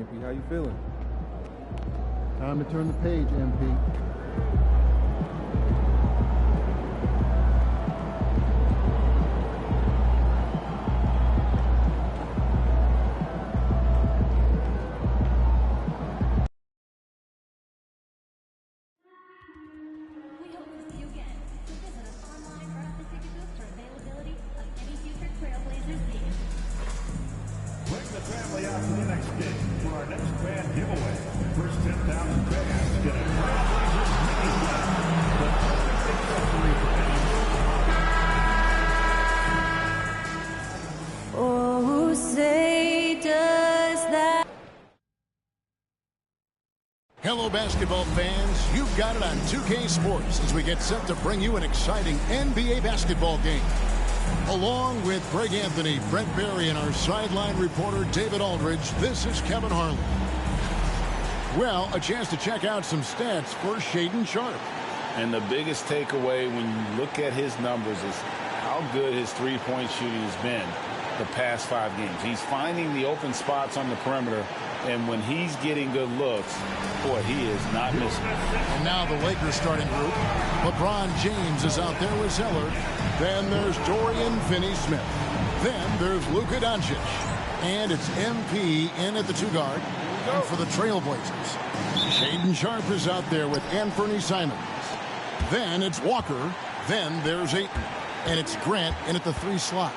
MP, how you feeling? Time to turn the page, MP. Hello, basketball fans. You've got it on 2K Sports as we get set to bring you an exciting NBA basketball game. Along with Greg Anthony, Brent Barry, and our sideline reporter, David Aldridge, this is Kevin Harlan. Well, a chance to check out some stats for Shaedon Sharpe. And the biggest takeaway when you look at his numbers is how good his three-point shooting has been the past 5 games. He's finding the open spots on the perimeter, and when he's getting good looks, boy, he is not missing. And now the Lakers starting group. LeBron James is out there with Zeller. Then there's Dorian Finney-Smith. Then there's Luka Doncic. And it's MP in at the 2-guard. And for the Trailblazers, Shaedon Sharpe is out there with Anthony Simons. Then it's Walker. Then there's Ayton. And it's Grant in at the 3 slot.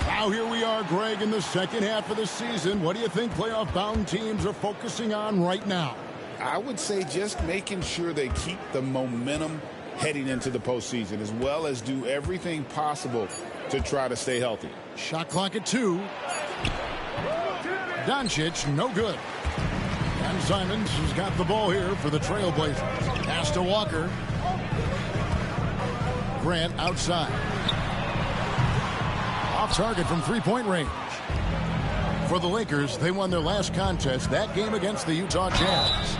Now here we are, Greg, in the second half of the season. What do you think playoff-bound teams are focusing on right now? I would say just making sure they keep the momentum heading into the postseason, as well as do everything possible to try to stay healthy. Shot clock at 2. Doncic, no good. And Simons has got the ball here for the Trailblazers. Pass to Walker. Grant outside. Off target from 3-point range. For the Lakers, they won their last contest, that game against the Utah Jazz.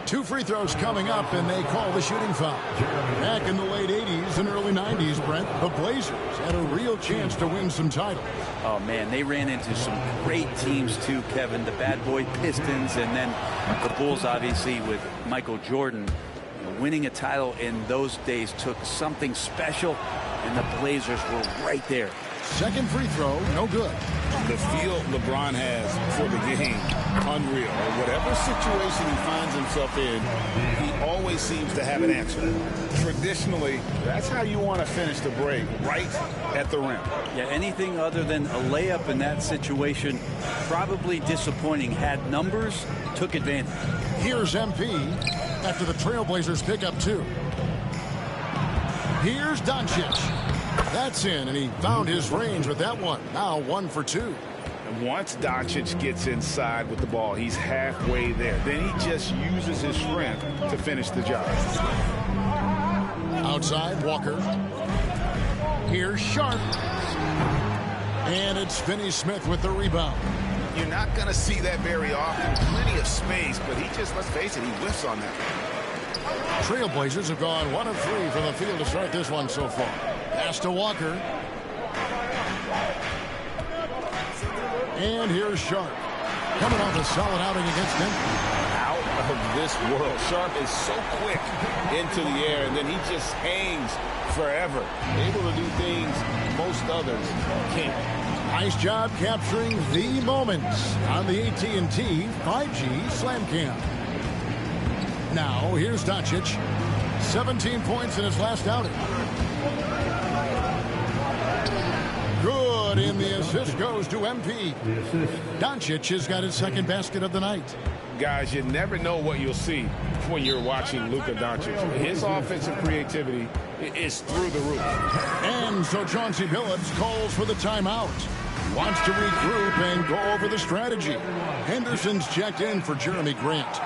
2 free throws coming up, and they call the shooting foul. Back in the late 80s and early 90s, Brent, the Blazers had a real chance to win some titles. Oh, man, they ran into some great teams, too, Kevin. The Bad Boy Pistons, and then the Bulls, obviously, with Michael Jordan. Winning a title in those days took something special, and the Blazers were right there. Second free throw, no good. The feel LeBron has for the game, unreal. Whatever situation he finds himself in, he always seems to have an answer. Traditionally, that's how you want to finish the break, right at the rim. Yeah, anything other than a layup in that situation, probably disappointing. Had numbers, took advantage. Here's MP after the Trailblazers pick up 2. Here's Doncic. That's in, and he found his range with that one. Now 1 for 2. And once Doncic gets inside with the ball, he's halfway there. Then he just uses his strength to finish the job. Outside, Walker. Here's Sharpe. And it's Finney-Smith with the rebound. You're not going to see that very often. Plenty of space, but he just, let's face it, he whiffs on that. Trailblazers have gone 1 of 3 from the field to start this one so far. Pass to Walker. And here's Sharpe. Coming off a solid outing against Denver. Out of this world. Sharpe is so quick into the air, and then he just hangs forever. Able to do things most others can't. Nice job capturing the moments on the AT&T 5G Slam Cam. Now, here's Doncic. 17 points in his last outing. Good, and the assist goes to MP. Doncic has got his second basket of the night. Guys, you never know what you'll see when you're watching Luka Doncic. His offensive creativity is through the roof. And so Chauncey Billups calls for the timeout. Wants to regroup and go over the strategy. Henderson's checked in for Jeremy Grant.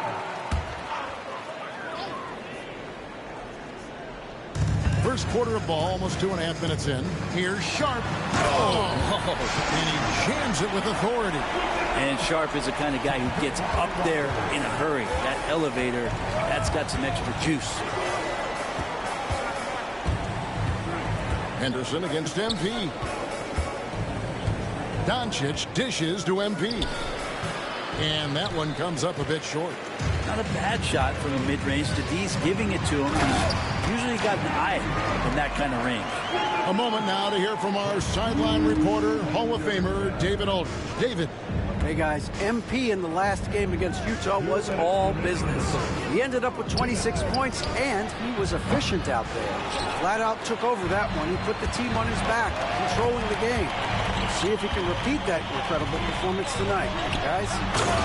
First quarter of ball, almost 2.5 minutes in. Here's Sharpe. And he jams it with authority. And Sharpe is the kind of guy who gets up there in a hurry. That elevator, that's got some extra juice. Henderson against MP. Doncic dishes to MP. And that one comes up a bit short. Not a bad shot from the mid-range. Tadis giving it to him. He's usually got an eye in that kind of range. A moment now to hear from our sideline reporter, Hall of Famer David Aldridge. David. Hey guys, MP in the last game against Utah was all business. He ended up with 26 points and he was efficient out there. Flat out took over that one. He put the team on his back, controlling the game. Let's see if he can repeat that incredible performance tonight, guys.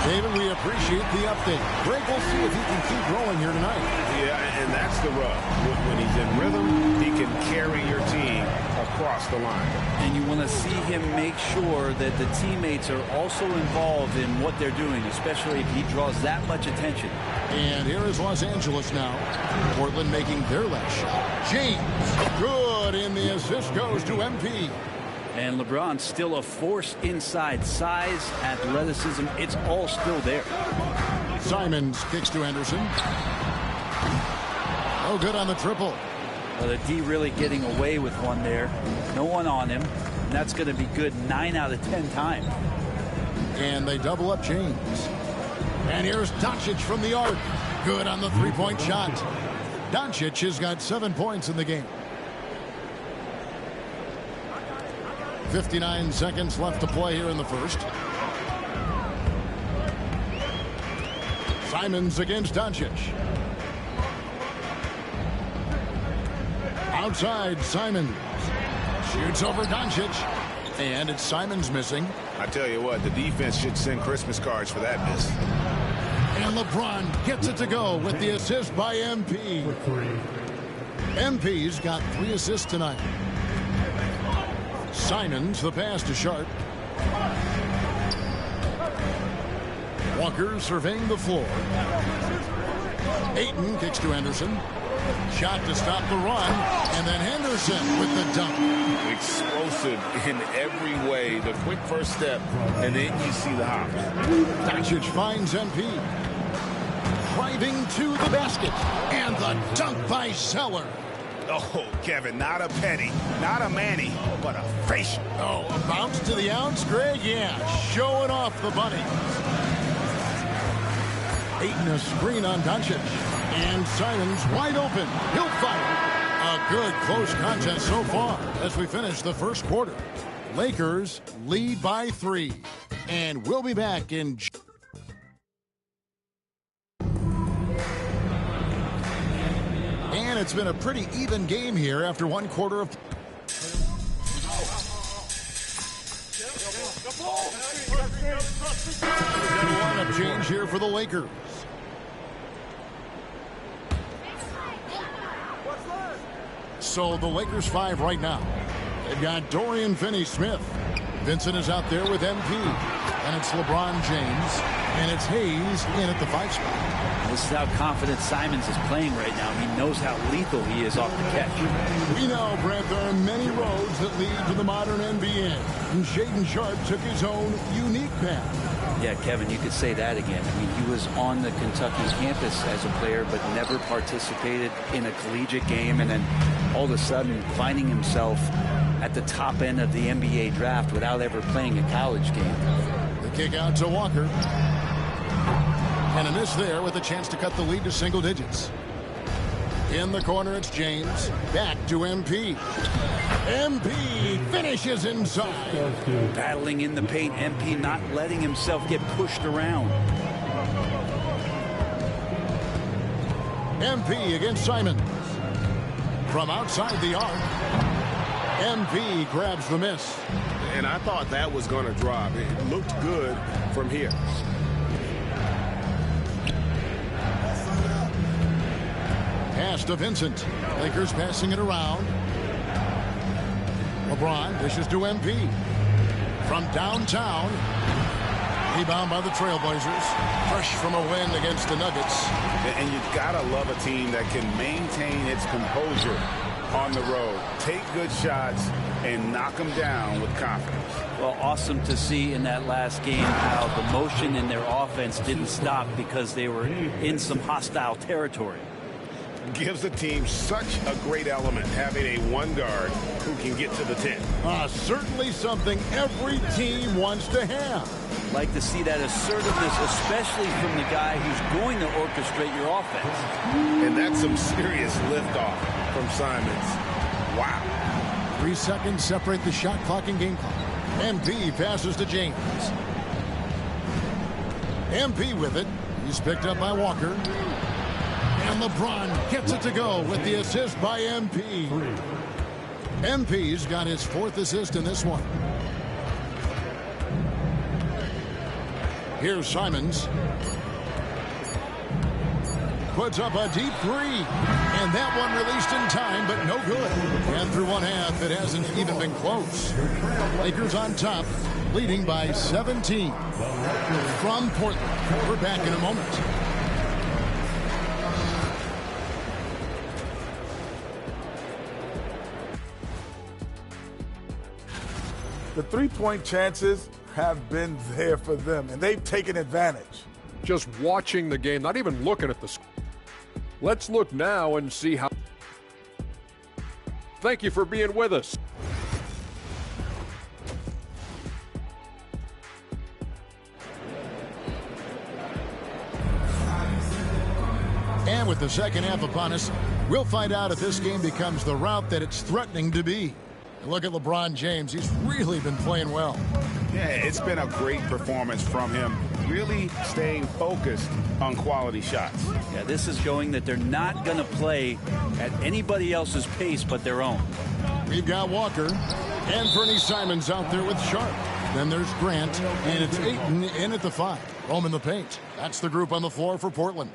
David, we appreciate the update. Greg, we'll see if he can keep rolling here tonight. Yeah, and that's the rub. When he's in rhythm, he can carry your team across the line. And you want to see him make sure that the teammates are also involved in what they're doing, especially if he draws that much attention. And here is Los Angeles now. Portland making their last shot. James, good, and the assist goes to MP. And LeBron still a force inside. Size, athleticism, it's all still there. Simons kicks to Henderson. Oh, good on the triple. Well, the D really getting away with one there. No one on him. And that's going to be good 9 out of 10 times. And they double up James. And here's Doncic from the arc. Good on the three-point shot. Doncic has got 7 points in the game. 59 seconds left to play here in the first. Simons against Doncic. Outside, Simons. Shoots over Doncic. And it's Simons missing. I tell you what, the defense should send Christmas cards for that miss. And LeBron gets it to go with the assist by MP. MP's got 3 assists tonight. Simons, the pass to Sharp. Walker surveying the floor. Ayton kicks to Henderson. Shot to stop the run. And then Henderson with the dunk. Explosive in every way. The quick first step, and then you see the hop. Doncic finds MP. Driving to the basket. And the dunk by Zeller. Oh, Kevin, not a penny, not a Manny, but a facial. Oh, a bounce to the ounce, Greg? Yeah, showing off the bunny. Ayton a screen on Doncic. And Simons wide open. He'll fire. A good close contest so far as we finish the first quarter. Lakers lead by 3. And we'll be back in... And it's been a pretty even game here after one quarter of... Lineup change here for the Lakers. So the Lakers 5 right now. They've got Dorian Finney-Smith. Vincent is out there with MP. And it's LeBron James. And it's Hayes in at the 5 spot. This is how confident Simons is playing right now. He knows how lethal he is off the catch. We know, Brent, there are many roads that lead to the modern NBA. And Shaedon Sharpe took his own unique path. Yeah, Kevin, you could say that again. I mean, he was on the Kentucky campus as a player, but never participated in a collegiate game. And then all of a sudden finding himself at the top end of the NBA draft without ever playing a college game. The kick out to Walker. And a miss there with a chance to cut the lead to single digits. In the corner, it's James. Back to MP. MP finishes inside. Battling in the paint, MP not letting himself get pushed around. MP against Simons. From outside the arc, MP grabs the miss. And I thought that was going to drop. It looked good from here. Pass to Vincent. Lakers passing it around. LeBron dishes to MP. From downtown. Rebound by the Trailblazers. Fresh from a win against the Nuggets. And you've got to love a team that can maintain its composure on the road. Take good shots and knock them down with confidence. Well, awesome to see in that last game how the motion in their offense didn't stop because they were in some hostile territory. gives the team such a great element, having a one guard who can get to the 10. Certainly something every team wants to have. Like to see that assertiveness, especially from the guy who's going to orchestrate your offense. And that's some serious liftoff from Simons. Wow. 3 seconds separate the shot clock and game clock. MP passes to James. MP with it. He's picked up by Walker. And LeBron gets it to go with the assist by MP. MP's got his 4th assist in this one. Here's Simons. Puts up a deep 3. And that one released in time, but no good. And through one half, it hasn't even been close. Lakers on top, leading by 17. From Portland. We're back in a moment. The three-point chances have been there for them, and they've taken advantage. Just watching the game, not even looking at the score. Let's look now and see how. Thank you for being with us. And with the second half upon us, we'll find out if this game becomes the route that it's threatening to be. Look at LeBron James. He's really been playing well. Yeah, it's been a great performance from him, really staying focused on quality shots. Yeah, this is showing that they're not going to play at anybody else's pace but their own. We've got Walker and Bernie Simons out there with Sharp. Then there's Grant, and it's Ayton in at the 5. Home in the paint. That's the group on the floor for Portland.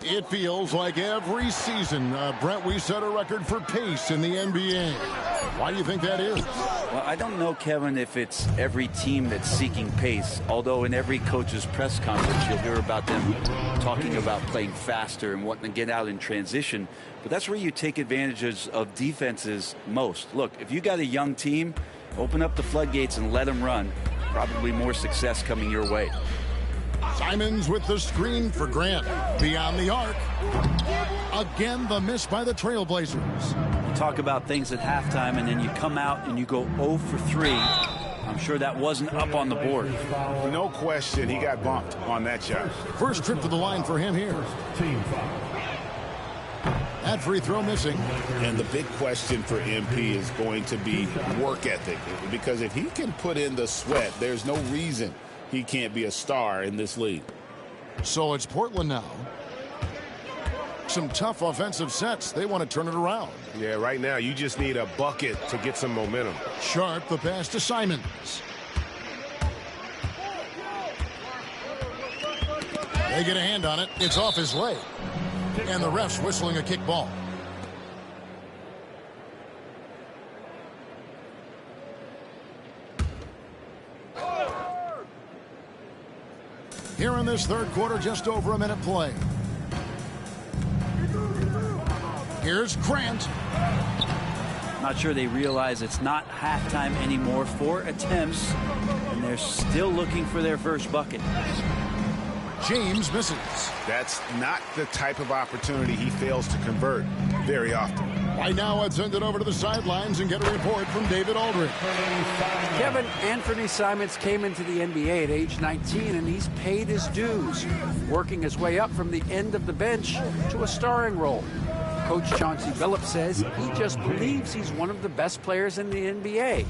It feels like every season, Brent, we set a record for pace in the NBA. Why do you think that is? Well, I don't know, Kevin, if it's every team that's seeking pace, although in every coach's press conference you'll hear about them talking about playing faster and wanting to get out in transition. But that's where you take advantages of defenses most. Look, if you got a young team, open up the floodgates and let them run. Probably more success coming your way. Simons with the screen for Grant. Beyond the arc. Again, the miss by the Trailblazers. You talk about things at halftime, and then you come out and you go 0 for 3. I'm sure that wasn't up on the board. No question, he got bumped on that shot. First trip to the line for him here. That free throw missing. And the big question for MP is going to be work ethic. Because if he can put in the sweat, there's no reason he can't be a star in this league. So it's Portland now. Some tough offensive sets. They want to turn it around. Yeah, right now you just need a bucket to get some momentum. Sharp, the pass to Simons. They get a hand on it. It's off his leg. And the ref's whistling a kick ball. Here in this third quarter, just over a minute play. Here's Grant. Not sure they realize it's not halftime anymore. 4 attempts, and they're still looking for their first bucket. James misses. That's not the type of opportunity he fails to convert very often. Right now, I'd send it over to the sidelines and get a report from David Aldridge. Kevin, Anthony Simons came into the NBA at age 19, and he's paid his dues, working his way up from the end of the bench to a starring role. Coach Chauncey Billups says he just believes he's one of the best players in the NBA,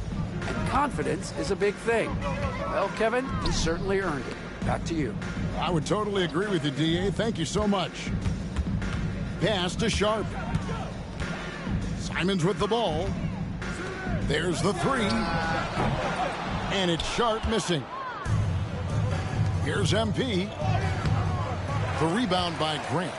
and confidence is a big thing. Well, Kevin, he certainly earned it. Back to you. I would totally agree with you, D.A. Thank you so much. Pass to Sharp. Simons with the ball. There's the 3. And it's Sharp missing. Here's MP. The rebound by Grant.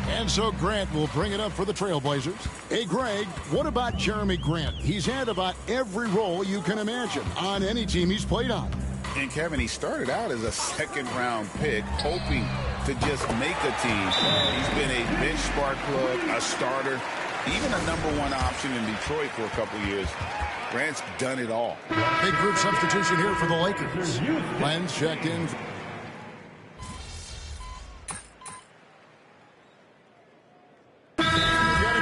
And so Grant will bring it up for the Trailblazers. Hey, Greg, what about Jeremy Grant? He's had about every role you can imagine on any team he's played on. And Kevin, he started out as a second-round pick, hoping to just make a team. He's been a bench spark plug, a starter, even a #1 option in Detroit for a couple years. Grant's done it all. Big group substitution here for the Lakers. Lens checked in.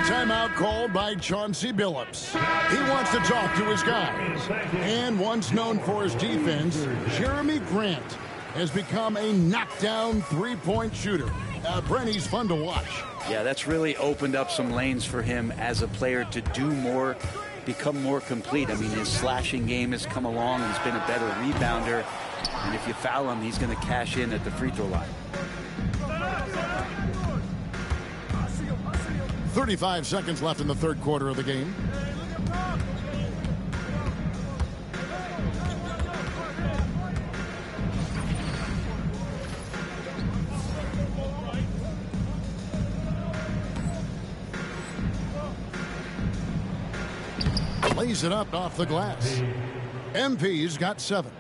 Timeout called by Chauncey Billups. He wants to talk to his guys. And once known for his defense, Jerami Grant has become a knockdown three-point shooter. Brent, he's fun to watch. Yeah, that's really opened up some lanes for him as a player to do more, become more complete. I mean, his slashing game has come along. He's been a better rebounder. And if you foul him, he's going to cash in at the free throw line. 35 seconds left in the third quarter of the game. Lays it up off the glass. MP's got 7.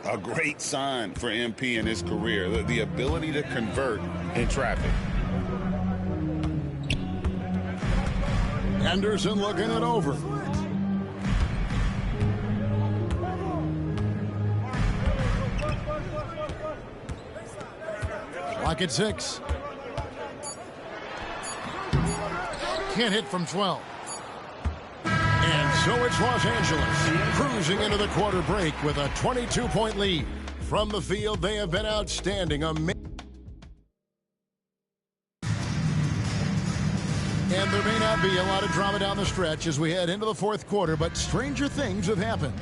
A great sign for MP in his career, the ability to convert in traffic. Henderson looking it over. Clock at 6. Can't hit from 12. And so it's Los Angeles cruising into the quarter break with a 22-point lead. From the field, they have been outstanding. And there may not be a lot of drama down the stretch as we head into the fourth quarter, but stranger things have happened.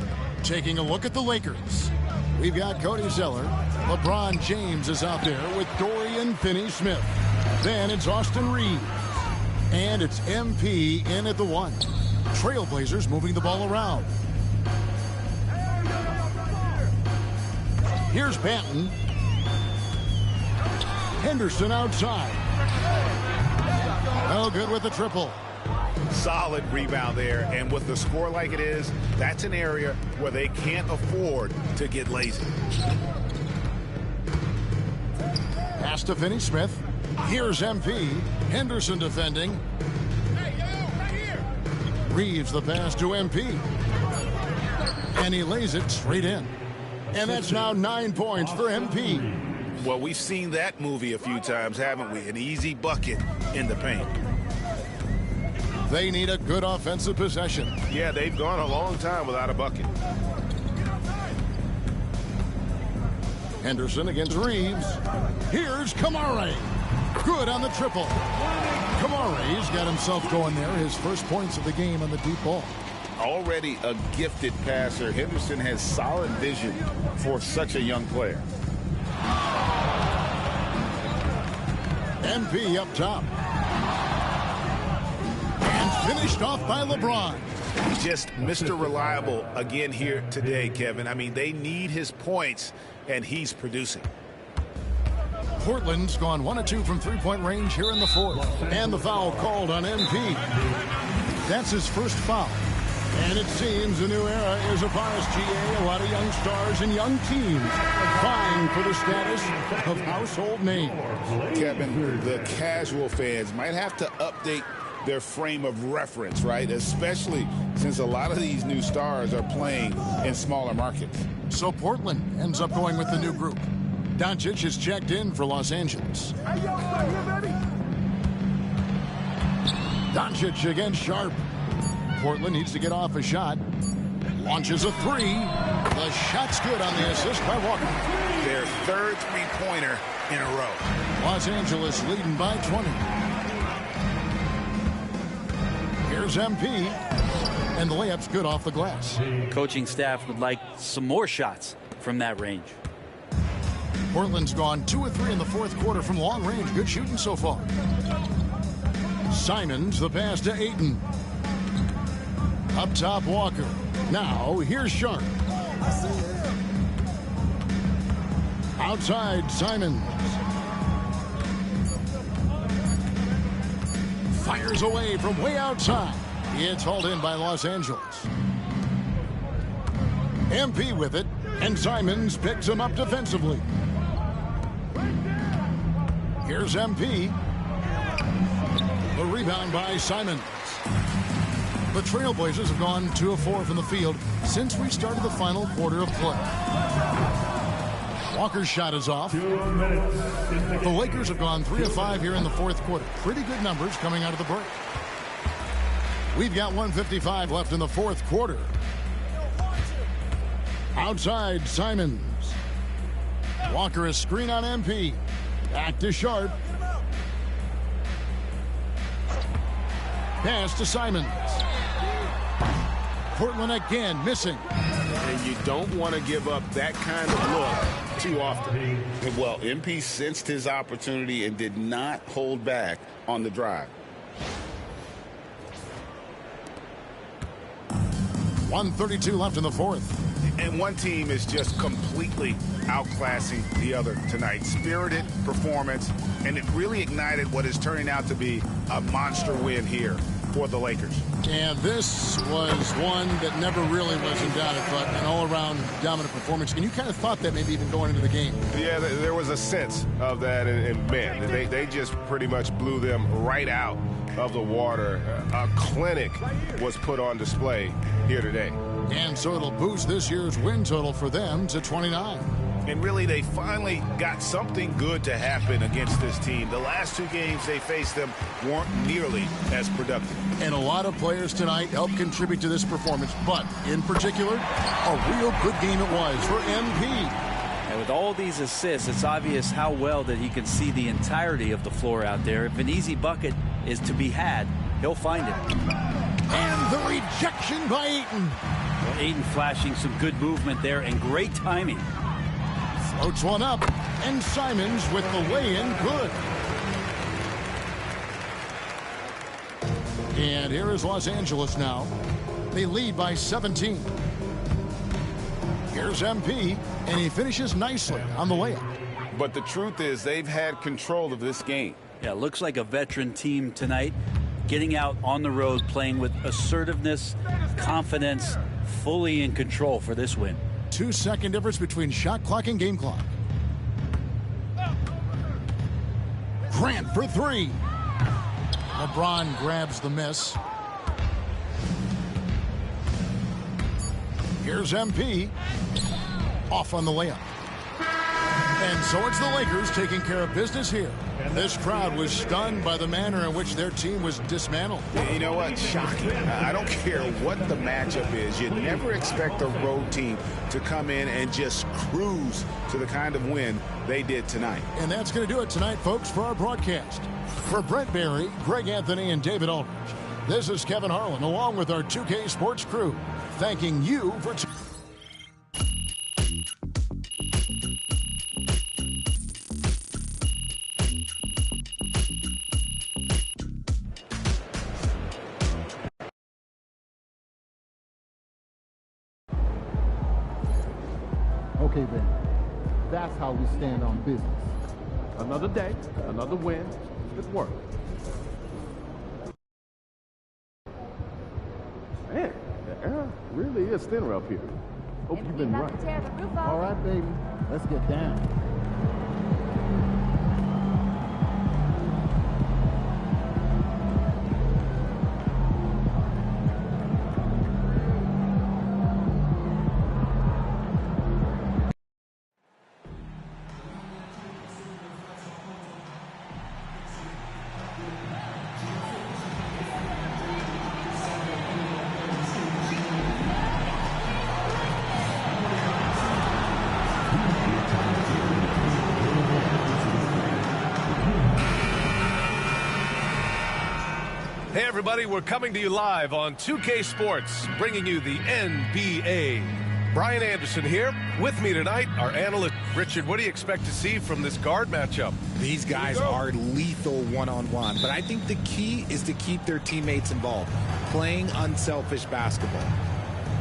Taking a look at the Lakers, we've got Cody Zeller. LeBron James is out there with Dorian Finney-Smith. Then it's Austin Reeves. And it's MP in at the 1. Trailblazers moving the ball around. Here's Banton. Henderson outside. No good with the triple. Solid rebound there, and with the score like it is, that's an area where they can't afford to get lazy. Pass to Finney-Smith. Here's MP. Henderson defending. Reeves the pass to MP. And he lays it straight in. And that's now 9 points for MP. Well, we've seen that movie a few times, haven't we? An easy bucket in the paint. They need a good offensive possession. Yeah, they've gone a long time without a bucket. Henderson against Reeves. Here's Kamari. Good on the triple. Kamari's got himself going there. His first points of the game on the deep ball. Already a gifted passer, Henderson has solid vision for such a young player. MP up top. And finished off by LeBron. He's just Mr. Reliable again here today, Kevin. I mean, they need his points, and he's producing. Portland's gone 1 of 2 from three-point range here in the fourth. And the foul called on MP. That's his first foul. And it seems a new era is upon us, GA. A lot of young stars and young teams vying for the status of household names. Kevin, the casual fans might have to update their frame of reference, right? Especially since a lot of these new stars are playing in smaller markets. So Portland ends up going with the new group. Doncic is checked in for Los Angeles. Doncic against Sharp. Portland needs to get off a shot. Launches a 3. The shot's good on the assist by Walker. Their third three-pointer in a row. Los Angeles leading by 20. Here's MP. And the layup's good off the glass. Coaching staff would like some more shots from that range. Portland's gone 2 of 3 in the fourth quarter from long range. Good shooting so far. Simons the pass to Ayton. Up top, Walker. Now, here's Sharp. Outside, Simons. Fires away from way outside. It's hauled in by Los Angeles. MP with it, and Simons picks him up defensively. Here's MP. The rebound by Simons. The Trailblazers have gone 2 of 4 from the field since we started the final quarter of play. Walker's shot is off. The Lakers have gone 3 of 5 here in the fourth quarter. Pretty good numbers coming out of the break. We've got 1:55 left in the fourth quarter. Outside, Simons. Walker a screen on MP. Back to Sharp. Pass to Simons. Portland again missing. And you don't want to give up that kind of look too often. Well, MP sensed his opportunity and did not hold back on the drive. 1:32 left in the fourth. And one team is just completely outclassing the other tonight. Spirited performance, and it really ignited what is turning out to be a monster win here for the Lakers. And this was one that never really was in doubt, but an all-around dominant performance. And you kind of thought that maybe even going into the game. Yeah, there was a sense of that, and man, they just pretty much blew them right out of the water. A clinic was put on display here today. And so it'll boost this year's win total for them to 29. And really, they finally got something good to happen against this team. The last 2 games they faced them weren't nearly as productive. And a lot of players tonight helped contribute to this performance, but in particular, a real good game it was for MP. And with all these assists, it's obvious how well that he can see the entirety of the floor out there. If an easy bucket is to be had, he'll find it. And the rejection by Ayton. Well, Ayton flashing some good movement there and great timing. Floats one up, and Simons with the lay-in good. And here is Los Angeles now. They lead by 17. Here's MP, and he finishes nicely on the layup. But the truth is, they've had control of this game. Yeah, looks like a veteran team tonight, getting out on the road, playing with assertiveness, confidence, fully in control for this win. 2-second difference between shot clock and game clock. Grant for 3. LeBron grabs the miss. Here's MP. Off on the layup. And so it's the Lakers taking care of business here. This crowd was stunned by the manner in which their team was dismantled. You know what? Shocking. I don't care what the matchup is. You never expect a road team to come in and just cruise to the kind of win they did tonight. And that's going to do it tonight, folks, for our broadcast. For Brent Barry, Greg Anthony, and David Aldridge, this is Kevin Harlan, along with our 2K Sports crew, thanking you for... Okay, Ben. That's how we stand on business. Another day, another win. Good work. Man, the air really is thinner up here. Hope you've been right. All right, baby. Let's get down. Hey everybody, we're coming to you live on 2K Sports, bringing you the NBA. Brian Anderson here. With me tonight, our analyst, Richard. What do you expect to see from this guard matchup? These guys are lethal one-on-one, but I think the key is to keep their teammates involved, playing unselfish basketball.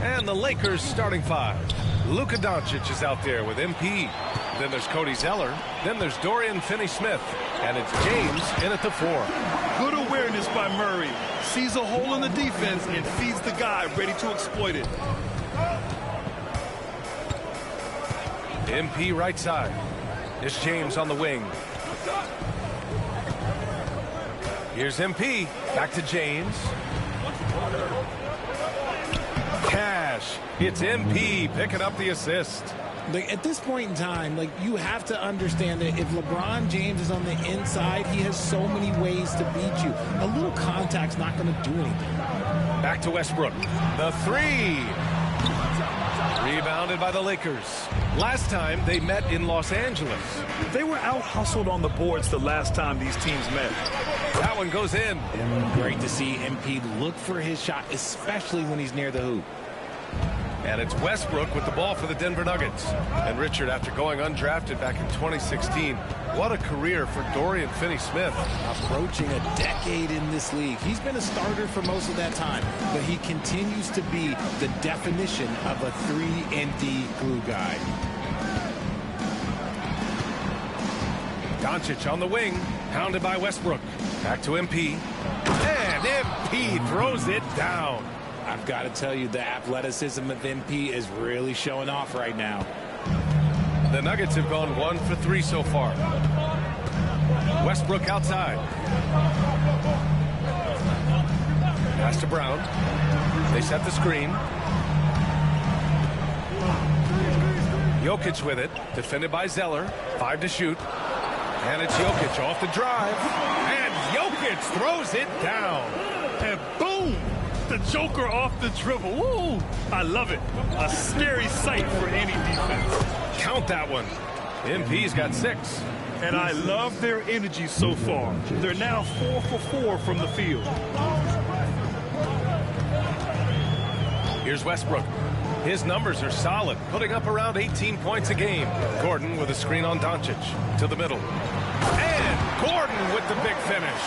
And the Lakers starting 5. Luka Doncic is out there with MP. Then there's Cody Zeller. Then there's Dorian Finney-Smith. And it's James in at the 4. Good awareness by Murray. Sees a hole in the defense and feeds the guy ready to exploit it. MP right side. It's James on the wing. Here's MP. Back to James. Cash. It's MP picking up the assist. Like, at this point in time, like, you have to understand that if LeBron James is on the inside, he has so many ways to beat you. A little contact's not going to do anything. Back to Westbrook. The three. Rebounded by the Lakers. Last time they met in Los Angeles. They were out-hustled on the boards the last time these teams met. That one goes in. Great to see MP look for his shot, especially when he's near the hoop. And it's Westbrook with the ball for the Denver Nuggets. And Richard, after going undrafted back in 2016, what a career for Dorian Finney-Smith. Approaching a decade in this league. He's been a starter for most of that time, but he continues to be the definition of a 3-and-D glue guy. Doncic on the wing, pounded by Westbrook. Back to MP. And MP throws it down. I've got to tell you, the athleticism of MP is really showing off right now. The Nuggets have gone 1 for 3 so far. Westbrook outside. Pass to Brown. They set the screen. Jokic with it. Defended by Zeller. 5 to shoot. And it's Jokic off the drive. And Jokic throws it down. And boom! The Joker off the dribble. Woo! I love it. A scary sight for any defense. Count that one. MP's got 6. And I love their energy so far. They're now 4 for 4 from the field. Here's Westbrook. His numbers are solid, putting up around 18 points a game. Gordon with a screen on Doncic. To the middle. And Gordon with the big finish.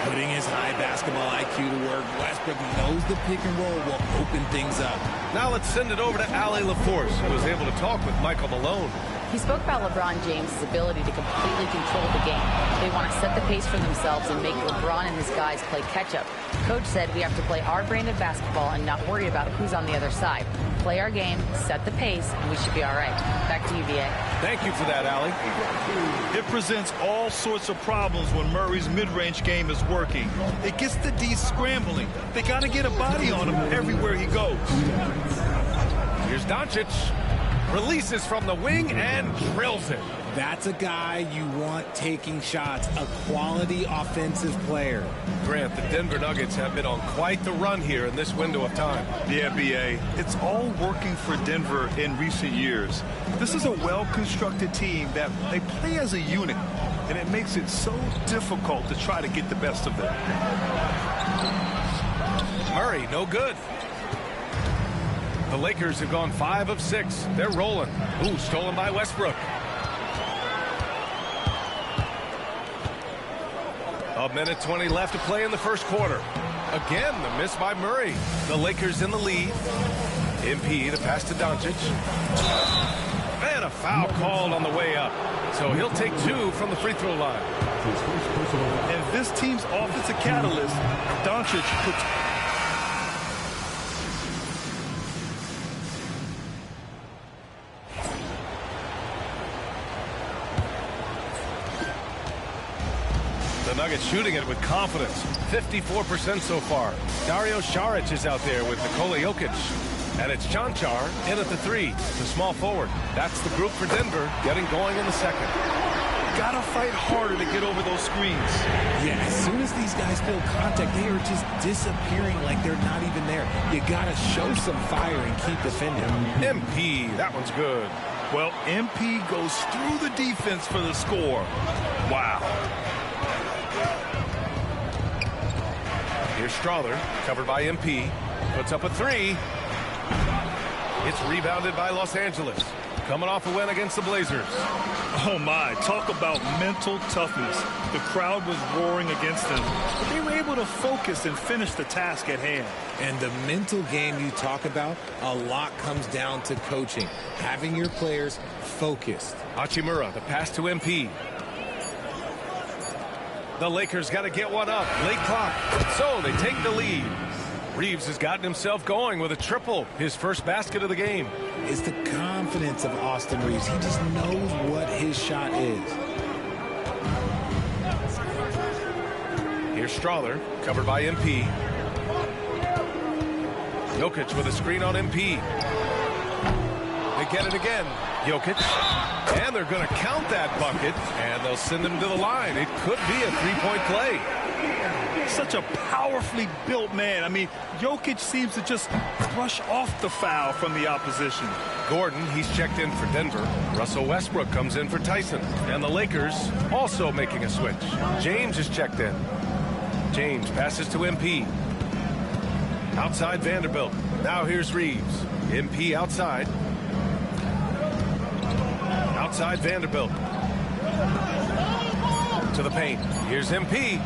Putting his high basketball IQ to work, Westbrook knows the pick and roll will open things up. Now let's send it over to Allie LaForce, who was able to talk with Michael Malone. He spoke about LeBron James' ability to completely control the game. They want to set the pace for themselves and make LeBron and his guys play catch-up. Coach said we have to play our brand of basketball and not worry about who's on the other side. Play our game, set the pace, and we should be all right. Back to you, VA. Thank you for that, Allie. It presents all sorts of problems when Murray's mid-range game is working. It gets the D scrambling. They got to get a body on him everywhere he goes. Here's Doncic. Releases from the wing and drills it. That's a guy you want taking shots, a quality offensive player. Grant, the Denver Nuggets have been on quite the run here in this window of time. Yeah, BA. It's all working for Denver in recent years. This is a well-constructed team that they play as a unit, and it makes it so difficult to try to get the best of them. Murray, no good. The Lakers have gone 5 of 6. They're rolling. Ooh, stolen by Westbrook. A minute 20 left to play in the first quarter. Again, the miss by Murray. The Lakers in the lead. MP, the pass to Doncic. And a foul called on the way up. So he'll take 2 from the free throw line. And this team's offensive catalyst, Doncic, puts... Nuggets shooting it with confidence. 54% so far. Dario Saric is out there with Nikola Jokic. And it's Cancar in at the 3, the small forward. That's the group for Denver getting going in the second. Gotta fight harder to get over those screens. Yeah, as soon as these guys feel contact, they are just disappearing like they're not even there. You gotta show some fire and keep defending. MP, that one's good. Well, MP goes through the defense for the score. Wow. Here's Strawther, covered by MP. Puts up a 3. It's rebounded by Los Angeles. Coming off a win against the Blazers. Oh, my. Talk about mental toughness. The crowd was roaring against them, but they were able to focus and finish the task at hand. And the mental game you talk about, a lot comes down to coaching. Having your players focused. Hachimura, the pass to MP. The Lakers got to get one up. Late clock. So they take the lead. Reeves has gotten himself going with a triple. His first basket of the game. It's the confidence of Austin Reeves. He just knows what his shot is. Here's Strawther, covered by MP. Jokic with a screen on MP. They get it again. Jokic. And they're going to count that bucket, and they'll send him to the line. It could be a three-point play. Such a powerfully built man. I mean, Jokic seems to just brush off the foul from the opposition. Gordon, he's checked in for Denver. Russell Westbrook comes in for Tyson. And the Lakers also making a switch. James is checked in. James passes to MP. Outside Vanderbilt. Now here's Reeves. MP outside. Outside Vanderbilt. To the paint. Here's MP.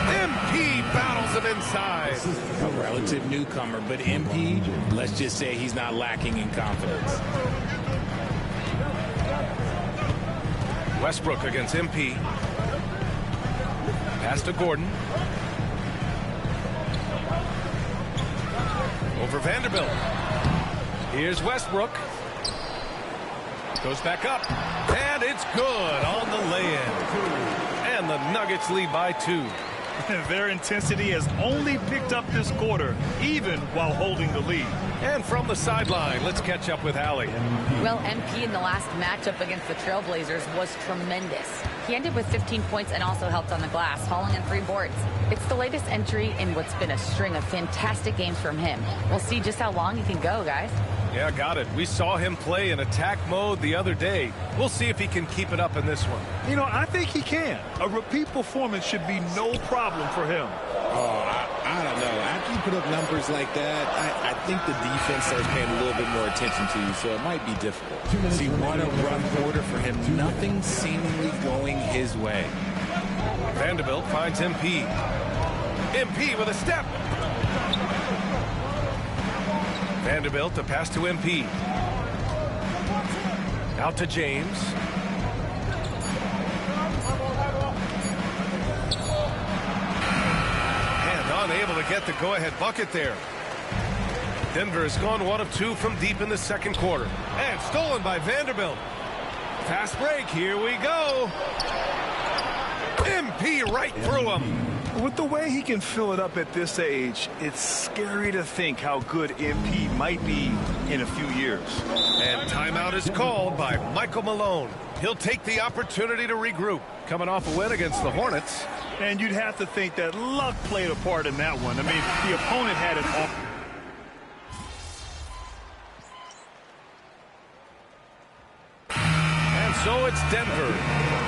MP battles him inside. A relative newcomer, but MP, let's just say he's not lacking in confidence. Westbrook against MP. Pass to Gordon. Over Vanderbilt. Here's Westbrook. Goes back up. And it's good on the lay-in. And the Nuggets lead by 2. Their intensity has only picked up this quarter, even while holding the lead. And from the sideline, let's catch up with Allie. Well, MP in the last matchup against the Trailblazers was tremendous. He ended with 15 points and also helped on the glass, hauling in 3 boards. It's the latest entry in what's been a string of fantastic games from him. We'll see just how long he can go, guys. Yeah, got it. We saw him play in attack mode the other day. We'll see if he can keep it up in this one. You know, I think he can. A repeat performance should be no problem for him. Oh, I don't know. After you put up numbers like that, I think the defense starts paying a little bit more attention to you, so it might be difficult. See, what a rough quarter for him. Nothing seemingly going his way. Vanderbilt finds MP. MP with a step. Vanderbilt, the pass to MP. Out to James. And unable to get the go-ahead bucket there. Denver has gone 1 of 2 from deep in the second quarter. And stolen by Vanderbilt. Fast break, here we go. MP right through him. With the way he can fill it up at this age, it's scary to think how good MP might be in a few years. And timeout is called by Michael Malone. He'll take the opportunity to regroup, coming off a win against the Hornets. And you'd have to think that luck played a part in that one. I mean, the opponent had it all. So it's Denver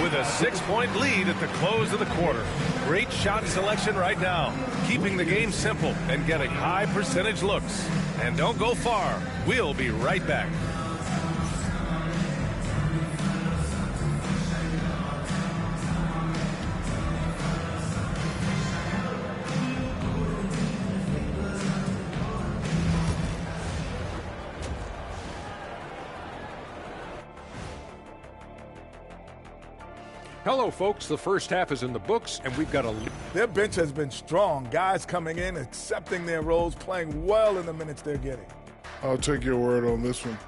with a 6-point lead at the close of the quarter. Great shot selection right now, keeping the game simple and getting high percentage looks. And don't go far. We'll be right back. Hello, folks. The first half is in the books, and we've got a lead. Their bench has been strong. Guys coming in, accepting their roles, playing well in the minutes they're getting. I'll take your word on this one.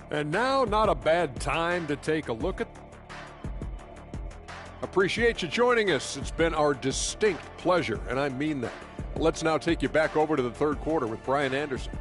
And now, not a bad time to take a look at. Appreciate you joining us. It's been our distinct pleasure, and I mean that. Let's now take you back over to the third quarter with Brian Anderson.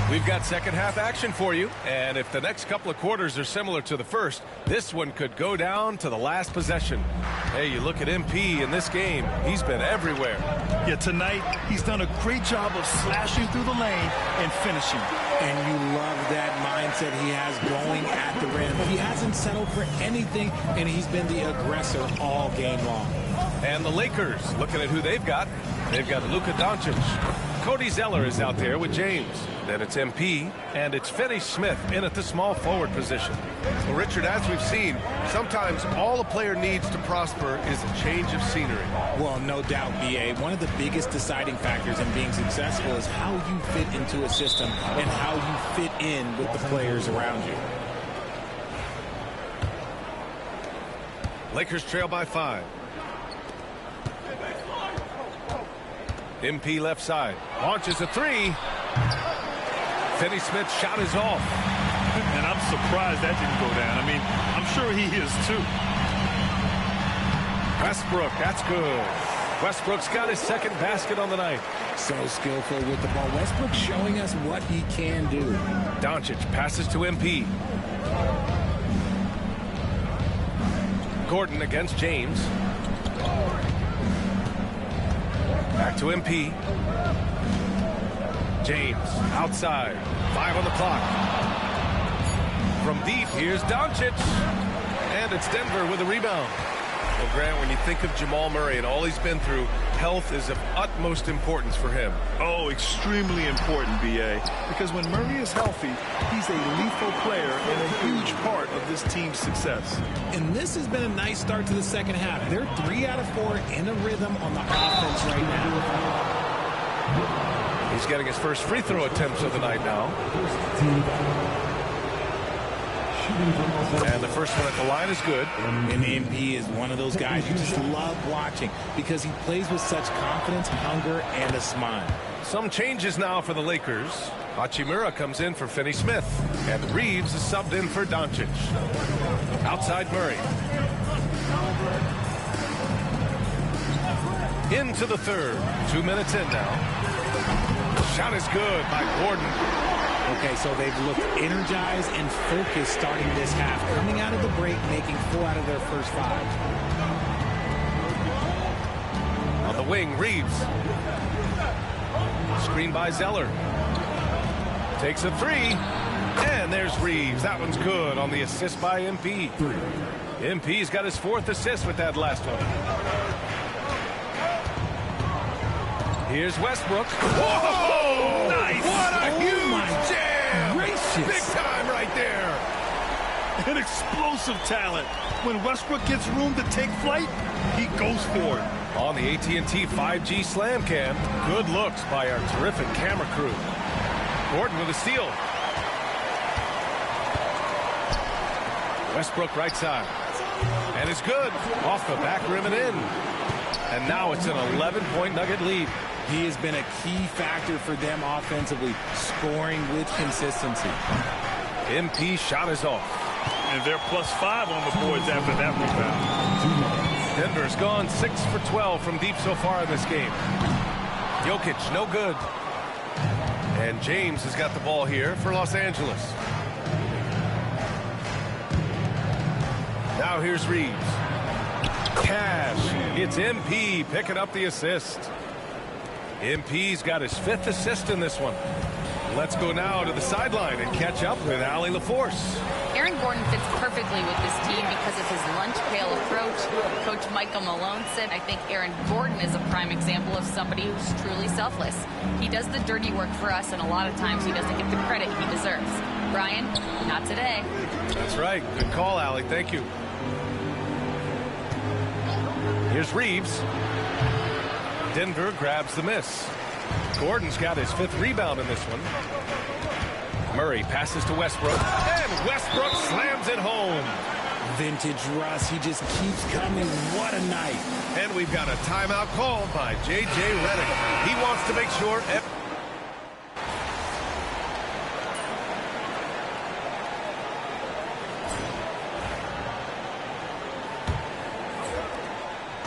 We've got second half action for you, and if the next couple of quarters are similar to the first, this one could go down to the last possession. Hey, you look at MP in this game, he's been everywhere. Yeah, tonight he's done a great job of slashing through the lane and finishing. And you love that mindset he has going at the rim. He hasn't settled for anything, and he's been the aggressor all game long. And the Lakers, looking at who they've got Luka Doncic. Cody Zeller is out there with James. Then it's MP, and it's Finney Smith in at the small forward position. Well, Richard, as we've seen, sometimes all a player needs to prosper is a change of scenery. Well, no doubt, B.A. One of the biggest deciding factors in being successful is how you fit into a system and how you fit in with the players around you. Lakers trail by 5. MP left side. Launches a three. Finney-Smith's shot is off. And I'm surprised that didn't go down. I mean, I'm sure he is too. Westbrook, that's good. Westbrook's got his second basket on the night. So skillful with the ball. Westbrook showing us what he can do. Doncic passes to MP. Gordon against James. Back to MP. James outside. 5 on the clock. From deep, here's Doncic. And it's Denver with a rebound. Well, Grant, when you think of Jamal Murray and all he's been through, health is of utmost importance for him. Oh, extremely important, B.A. Because when Murray is healthy, he's a lethal player and a huge part of this team's success. And this has been a nice start to the second half. They're 3 out of 4 in a rhythm on the offense right now. He's getting his first free throw attempts of the night now. And the first one at the line is good. And MP is one of those guys you just love watching because he plays with such confidence, hunger, and a smile. Some changes now for the Lakers. Hachimura comes in for Finney-Smith. And Reeves is subbed in for Doncic. Outside Murray. Into the third. 2 minutes in now. Shot is good by Gordon. Okay, so they've looked energized and focused starting this half. Coming out of the break, making 4 out of their first 5. On the wing, Reeves. Screen by Zeller. Takes a 3. And there's Reeves. That one's good on the assist by MP. MP's got his 4th assist with that last one. Here's Westbrook. Whoa! Nice! What a huge jam! Gracious. Big time right there. An explosive talent. When Westbrook gets room to take flight, he goes for it. On the AT&T 5G Slam Cam, good looks by our terrific camera crew. Gordon with a steal. Westbrook right side. And it's good. Off the back rim and in. And now it's an 11-point Nugget lead. He has been a key factor for them offensively, scoring with consistency. MP shot is off. And they're +5 on the boards after that rebound. Denver's gone 6 for 12 from deep so far in this game. Jokic, no good. And James has got the ball here for Los Angeles. Now here's Reeves. Cash. It's MP picking up the assist. MP's got his 5th assist in this one. Let's go now to the sideline and catch up with Allie LaForce. Aaron Gordon fits perfectly with this team because of his lunch pail approach. Coach Michael Malone said, I think Aaron Gordon is a prime example of somebody who's truly selfless. He does the dirty work for us, and a lot of times he doesn't get the credit he deserves. Brian, not today. That's right. Good call, Allie. Thank you. Here's Reeves. Denver grabs the miss. Gordon's got his 5th rebound in this one. Murray passes to Westbrook. And Westbrook slams it home. Vintage Russ, he just keeps coming. What a night. And we've got a timeout called by J.J. Redick. He wants to make sure...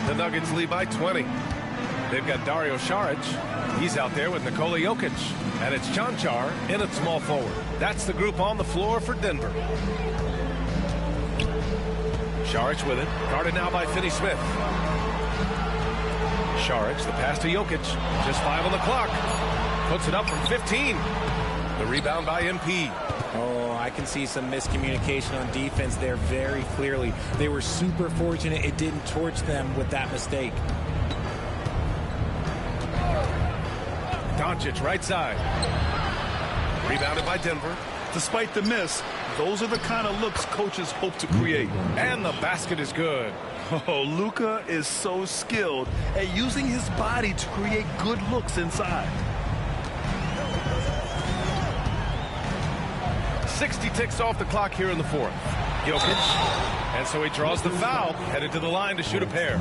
The Nuggets lead by 20. They've got Dario Saric. He's out there with Nikola Jokic. And it's Cancar in at small forward. That's the group on the floor for Denver. Saric with it. Guarded now by Finney-Smith. Saric, the pass to Jokic. Just 5 on the clock. Puts it up from 15. The rebound by MP. Oh, I can see some miscommunication on defense there very clearly. They were super fortunate it didn't torch them with that mistake. Doncic right side. Rebounded by Denver. Despite the miss, those are the kind of looks coaches hope to create. And the basket is good. Oh, Luka is so skilled at using his body to create good looks inside. 60 ticks off the clock here in the 4th. Jokic. And so he draws the foul, headed to the line to shoot a pair.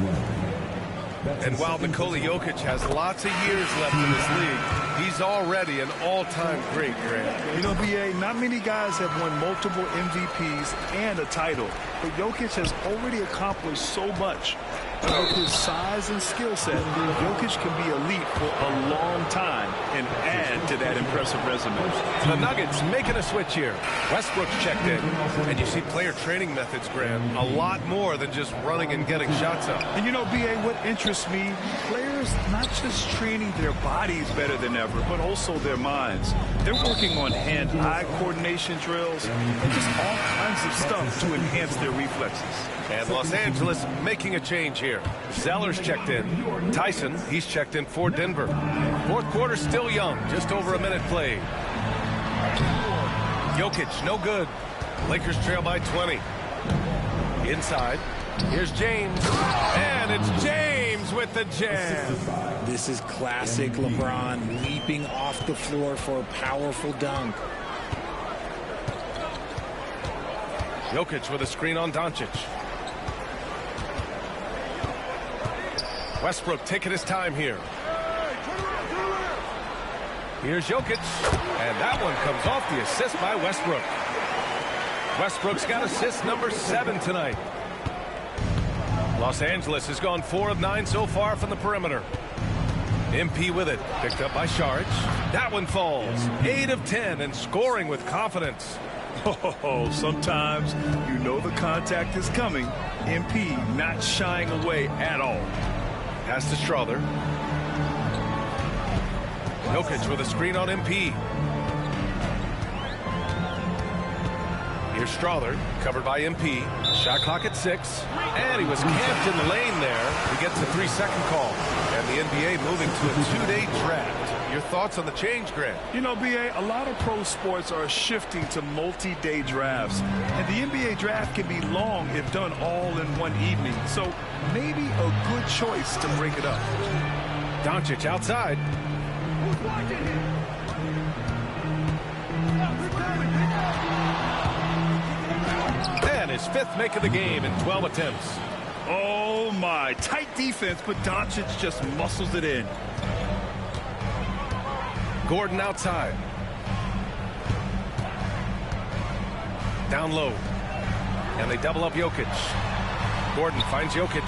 And while Nikola Jokic has lots of years left in this league, he's already an all-time great, Grant. You know, B.A., not many guys have won multiple MVPs and a title, but Jokic has already accomplished so much. With his size and skill set, Jokic can be elite for a long time and add to that impressive resume. The Nuggets making a switch here. Westbrook's checked in. And you see player training methods, Grant, a lot more than just running and getting shots up. And you know, B.A., what interests me, players not just training their bodies better than ever, but also their minds. They're working on hand-eye coordination drills and just all kinds of stuff to enhance their reflexes. And Los Angeles making a change here. Zeller's checked in. Tyson, he's checked in for Denver. Fourth quarter still young, just over a minute played. Jokic, no good. Lakers trail by 20. Inside, here's James. And it's James with the jam. This is classic LeBron, leaping off the floor for a powerful dunk. Jokic with a screen on Doncic. Westbrook taking his time here. Here's Jokic. And that one comes off the assist by Westbrook. Westbrook's got assist number 7 tonight. Los Angeles has gone 4 of 9 so far from the perimeter. MP with it. Picked up by Saric. That one falls. 8 of 10 and scoring with confidence. Oh, sometimes you know the contact is coming. MP not shying away at all. Pass to Strother. Jokic with a screen on MP. Here's Strother, covered by MP. Shot clock at 6. And he was camped in the lane there. He gets a 3-second call. And the NBA moving to a 2-day draft. Your thoughts on the change, Grant? You know, B.A., a lot of pro sports are shifting to multi-day drafts. And the NBA draft can be long if done all in one evening. So maybe a good choice to break it up. Doncic outside. And his 5th make of the game in 12 attempts. Oh, my. Tight defense, but Doncic just muscles it in. Gordon outside. Down low. And they double up Jokic. Gordon finds Jokic.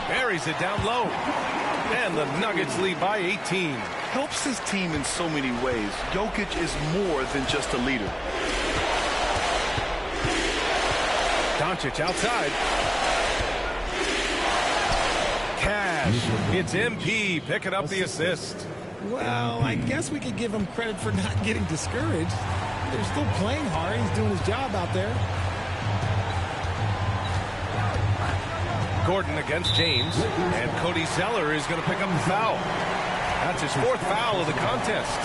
Buries it down low. And the Nuggets lead by 18. Helps his team in so many ways. Jokic is more than just a leader. Doncic outside. Cash. It's MP picking up the assist. Well, I guess we could give him credit for not getting discouraged. They're still playing hard. He's doing his job out there. Gordon against James. And Cody Zeller is going to pick up the foul. That's his 4th foul of the contest.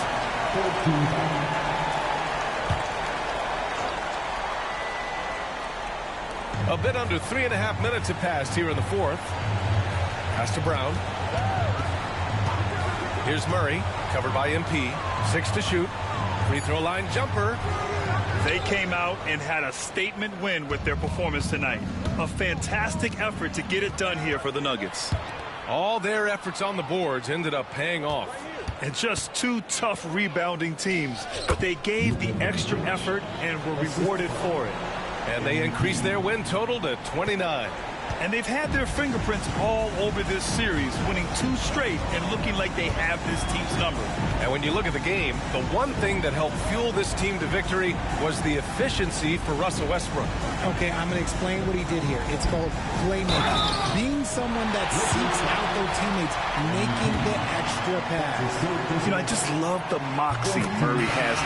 A bit under 3.5 minutes have passed here in the 4th. Pass to Brown. Here's Murray, covered by MP. 6 to shoot. Free throw line jumper. They came out and had a statement win with their performance tonight. A fantastic effort to get it done here for the Nuggets. All their efforts on the boards ended up paying off. And just 2 tough rebounding teams, but they gave the extra effort and were rewarded for it. And they increased their win total to 29. And they've had their fingerprints all over this series, winning 2 straight and looking like they have this team's number. And when you look at the game, the one thing that helped fuel this team to victory was the efficiency for Russell Westbrook. Okay, I'm going to explain what he did here. It's called playmaking. Being someone that seeks out their teammates, making the extra pass. You know, I just love the moxie Murray has.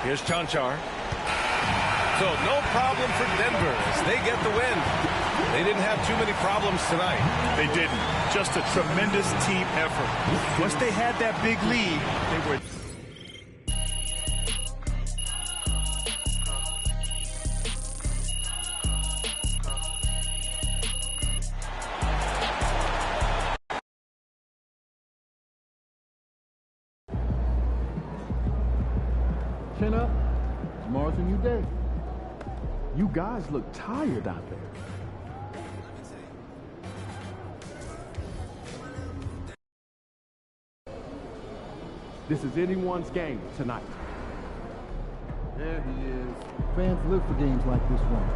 Here's Chanchar. So no problem for Denver as they get the win. They didn't have too many problems tonight. They didn't. Just a tremendous team effort. Once they had that big lead, they were... Chin up. Tomorrow's a new day. You guys look tired out there. This is anyone's game tonight. There he is. Fans live for games like this one.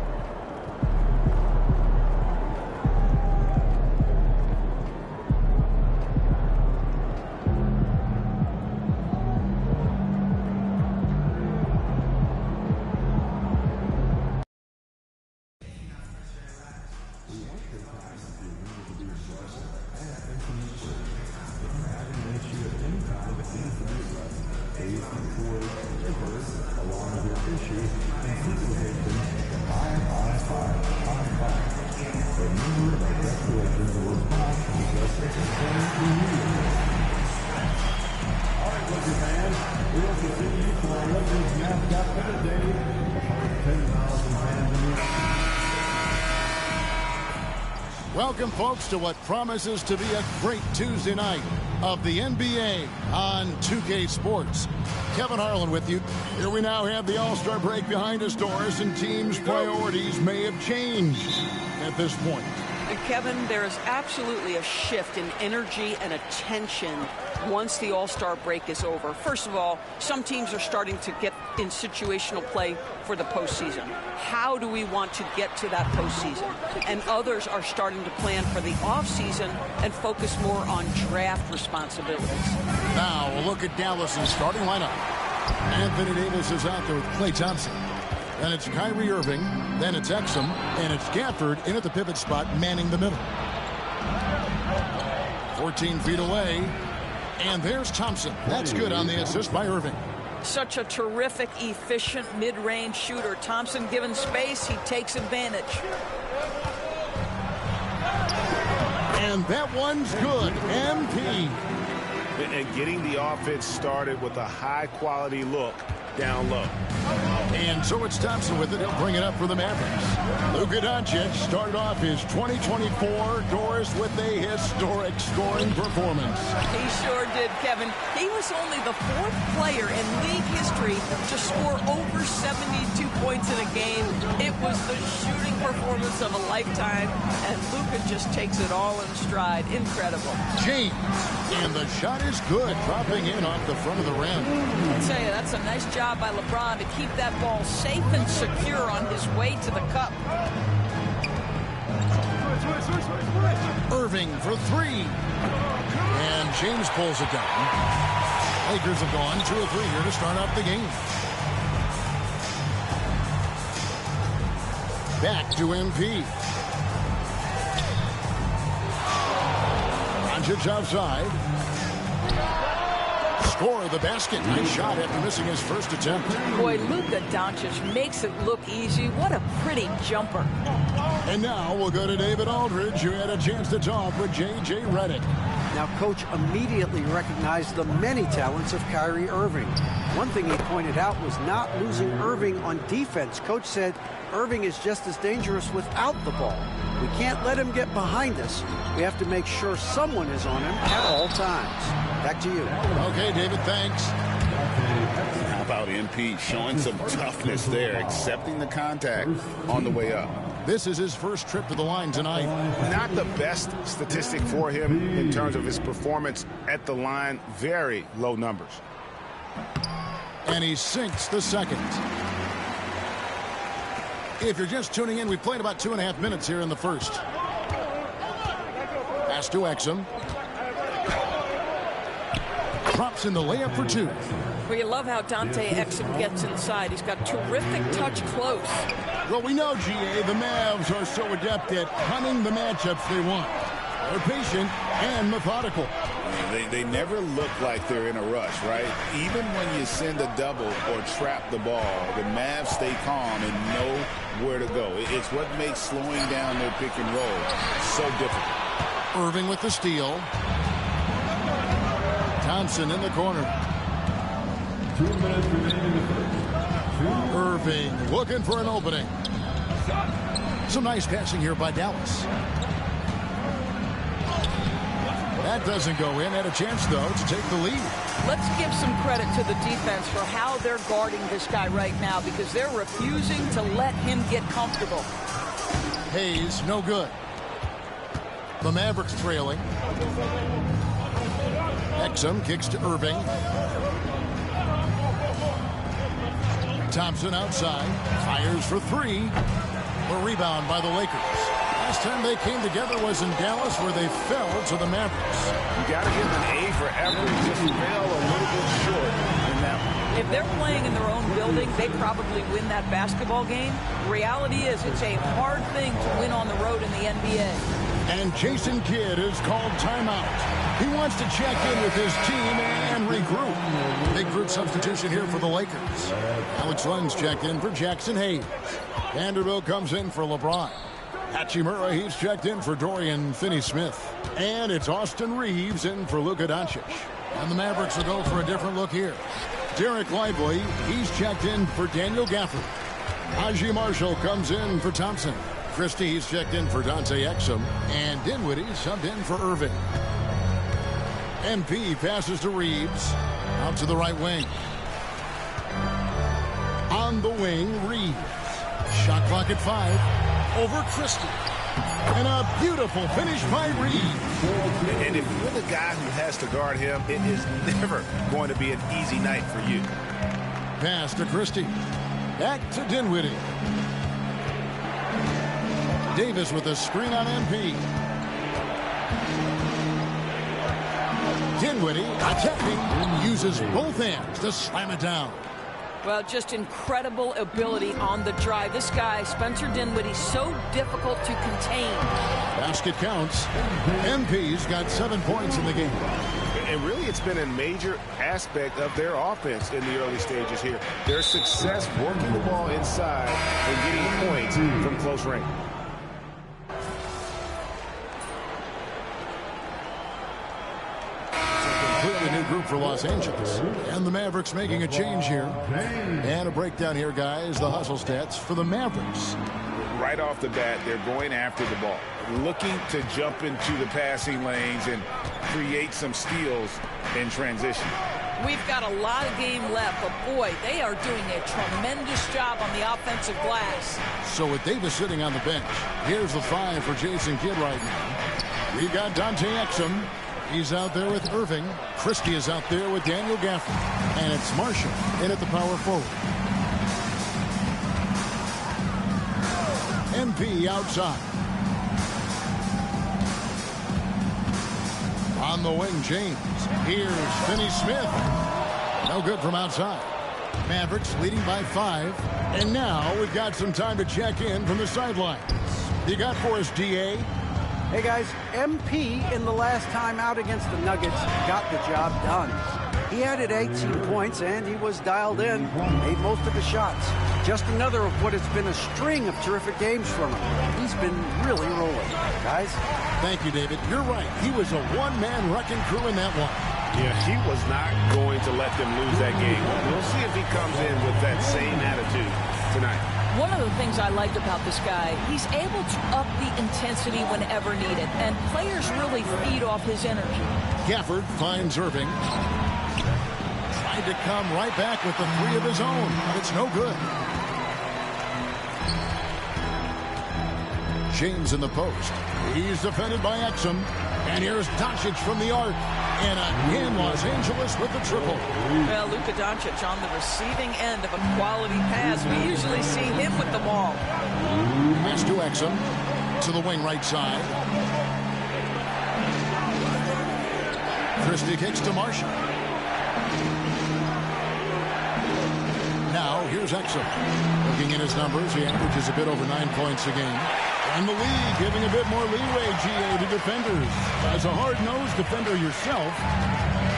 Welcome, folks, to what promises to be a great Tuesday night of the NBA on 2K Sports. Kevin Harlan with you. Here we now have the All-Star break behind us, Doris, and teams' priorities may have changed at this point. And Kevin, there is absolutely a shift in energy and attention once the All-Star break is over. First of all, some teams are starting to get in situational play for the postseason. How do we want to get to that postseason? And others are starting to plan for the offseason and focus more on draft responsibilities. Now we'll look at Dallas's starting lineup. Anthony Davis is out there with Klay Thompson. Then it's Kyrie Irving. Then it's Exum. And it's Gafford in at the pivot spot, manning the middle. 14 feet away. And there's Thompson. That's good on the assist by Irving. Such a terrific, efficient mid-range shooter. Thompson given space, he takes advantage. And that one's good. MP. And getting the offense started with a high-quality look down low. And so it's Thompson with it. He'll bring it up for the Mavericks. Luka Doncic started off his 2024 Doris with a historic scoring performance. He sure did, Kevin. He was only the fourth player in league history to score over 72 points in a game. It was the shooting performance of a lifetime, and Luka just takes it all in stride. Incredible. James, and the shot is good, dropping in off the front of the rim. I'll tell you, that's a nice job by LeBron to keep that ball safe and secure on his way to the cup. Irving for three. And James pulls it down. Lakers have gone 2 of 3 here to start off the game. Back to MP. Doncic outside. Score the basket. Nice shot after missing his first attempt. Boy, Luka Doncic makes it look easy. What a pretty jumper. And now we'll go to David Aldridge, who had a chance to talk with J.J. Redick. Now, Coach immediately recognized the many talents of Kyrie Irving. One thing he pointed out was not losing Irving on defense. Coach said Irving is just as dangerous without the ball. We can't let him get behind us. We have to make sure someone is on him at all times. Back to you. Okay, David, thanks. How about MP showing some toughness there, accepting the contact on the way up. This is his first trip to the line tonight. Not the best statistic for him in terms of his performance at the line. Very low numbers. And he sinks the second. If you're just tuning in, we've played about 2.5 minutes here in the first. Pass to Exum. Drops in the layup for 2. Well, you love how Dante Exum gets inside. He's got terrific touch close. Well, we know, G.A., the Mavs are so adept at hunting the matchups they want. They're patient and methodical. They never look like they're in a rush, right? Even when you send a double or trap the ball, the Mavs stay calm and know where to go. It's what makes slowing down their pick and roll so difficult. Irving with the steal. Thompson in the corner. 2 minutes remaining in the first. Irving looking for an opening. Some nice passing here by Dallas. That doesn't go in. Had a chance, though, to take the lead. Let's give some credit to the defense for how they're guarding this guy right now because they're refusing to let him get comfortable. Hayes, no good. The Mavericks trailing. Exum kicks to Irving. Thompson outside. Fires for three. A rebound by the Lakers. Last time they came together was in Dallas, where they fell to the Mavericks. You got to give them an A for effort. Just fell a little bit short in that one. If they're playing in their own building, they probably win that basketball game. Reality is it's a hard thing to win on the road in the NBA. And Jason Kidd is called timeout. He wants to check in with his team and regroup. Big group substitution here for the Lakers. Alex Len's checked in for Jackson Hayes. Vanderbilt comes in for LeBron. Hachimura, he's checked in for Dorian Finney-Smith. And it's Austin Reeves in for Luka Doncic. And the Mavericks will go for a different look here. Derek Lively, he's checked in for Daniel Gafford. Najee Marshall comes in for Thompson. Christie, he's checked in for Dante Exum. And Dinwiddie subbed in for Irving. MP passes to Reeves. Out to the right wing. On the wing, Reeves. Shot clock at 5. Over Christie. And a beautiful finish by Reeves. And if you're the guy who has to guard him, it is never going to be an easy night for you. Pass to Christie. Back to Dinwiddie. Davis with a screen on MP. Dinwiddie attacking. Uses both hands to slam it down. Well, just incredible ability on the drive. This guy, Spencer Dinwiddie, so difficult to contain. Basket counts. MP's got 7 points in the game. And really, it's been a major aspect of their offense in the early stages here. Their success working the ball inside and getting points from close range. Completely new group for Los Angeles. And the Mavericks making a change here. And a breakdown here, guys. The hustle stats for the Mavericks. Right off the bat, they're going after the ball, looking to jump into the passing lanes and create some steals in transition. We've got a lot of game left, but boy, they are doing a tremendous job on the offensive glass. So with Davis sitting on the bench, here's the 5 for Jason Kidd right now. We've got Dante Exum. He's out there with Irving. Christie is out there with Daniel Gafford. And it's Marshall in at the power forward. MP outside. On the wing, James. Here's Finney-Smith. No good from outside. Mavericks leading by 5. And now we've got some time to check in from the sidelines. You got for us, DA? Hey, guys, MP in the last time out against the Nuggets got the job done. He added 18 points, and he was dialed in, made most of his shots. Just another of what has been a string of terrific games from him. He's been really rolling. Guys? Thank you, David. You're right. He was a one-man wrecking crew in that one. Yeah, he was not going to let them lose that game. We'll see if he comes in with that same attitude tonight. One of the things I liked about this guy, he's able to up the intensity whenever needed, and players really feed off his energy. Gafford finds Irving. Tried to come right back with the 3 of his own, but it's no good. James in the post. He's defended by Exum. And here's Doncic from the arc. And again, Los Angeles with the triple. Well, Luka Doncic on the receiving end of a quality pass. We usually see him with the ball. Pass to Exum. To the wing right side. Christie kicks to Marshall. Now, here's Exum. Looking at his numbers, he averages a bit over 9 points a game. And the league giving a bit more leeway, GA, to defenders. As a hard-nosed defender yourself,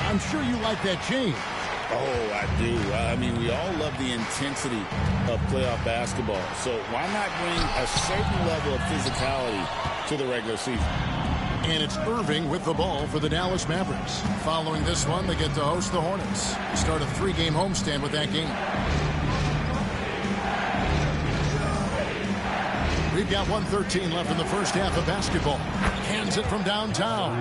I'm sure you like that change. Oh, I do. I mean, we all love the intensity of playoff basketball. So why not bring a certain level of physicality to the regular season? And it's Irving with the ball for the Dallas Mavericks. Following this one, they get to host the Hornets. Start a 3-game homestand with that game. We've got 1:13 left in the first half of basketball. Hands it from downtown.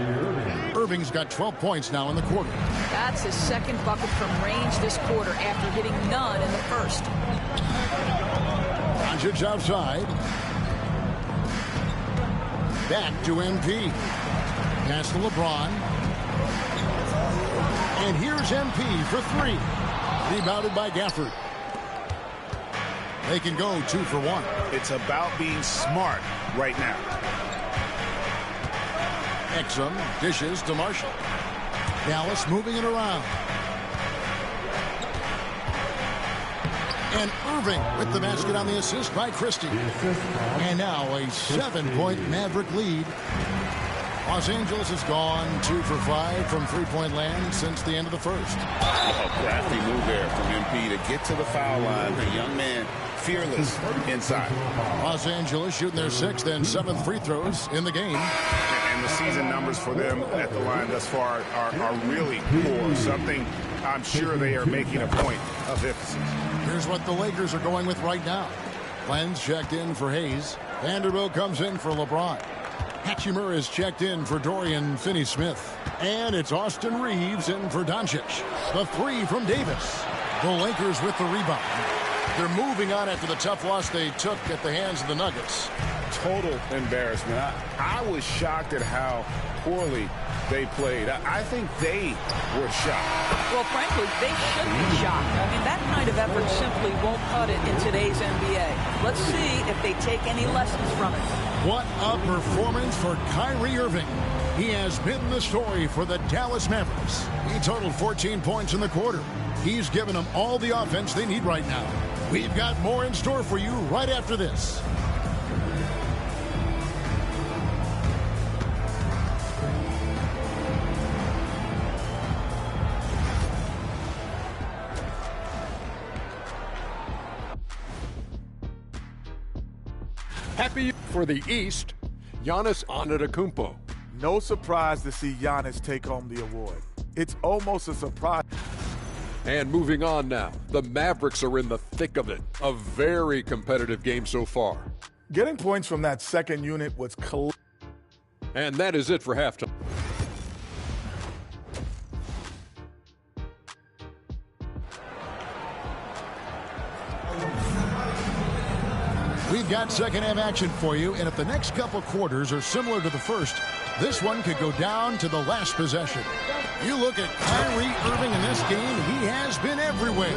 Irving's got 12 points now in the quarter. That's his second bucket from range this quarter after hitting none in the first. Doncic outside. Back to MP. Pass to LeBron. And here's MP for three. Rebounded by Gafford. They can go 2 for 1. It's about being smart right now. Exum dishes to Marshall. Dallas moving it around. And Irving with the basket on the assist by Christie. And now a 7-point Maverick lead. Los Angeles has gone 2 for 5 from three-point land since the end of the first. A crafty move there from MP to get to the foul line. The young man fearless inside. Los Angeles shooting their 6th and 7th free throws in the game. And the season numbers for them at the line thus far are really poor. Something I'm sure they are making a point of emphasis. Here's what the Lakers are going with right now. Lenz checked in for Hayes. Vanderbilt comes in for LeBron. Hachimura is checked in for Dorian Finney-Smith. And it's Austin Reeves in for Doncic. The three from Davis. The Lakers with the rebound. They're moving on after the tough loss they took at the hands of the Nuggets. Total embarrassment. I was shocked at how poorly they played. I think they were shocked. Well, frankly, they should be shocked. I mean, that kind of effort simply won't cut it in today's NBA. Let's see if they take any lessons from it. What a performance for Kyrie Irving. He has been the story for the Dallas Mavericks. He totaled 14 points in the quarter. He's given them all the offense they need right now. We've got more in store for you right after this. Happy for the East, Giannis Antetokounmpo. No surprise to see Giannis take home the award. It's almost a surprise. And moving on now, the Mavericks are in the thick of it. A very competitive game so far. Getting points from that second unit was and that is it for halftime. We've got second half action for you, and if the next couple quarters are similar to the first, this one could go down to the last possession. You look at Kyrie Irving in this game, he has been everywhere.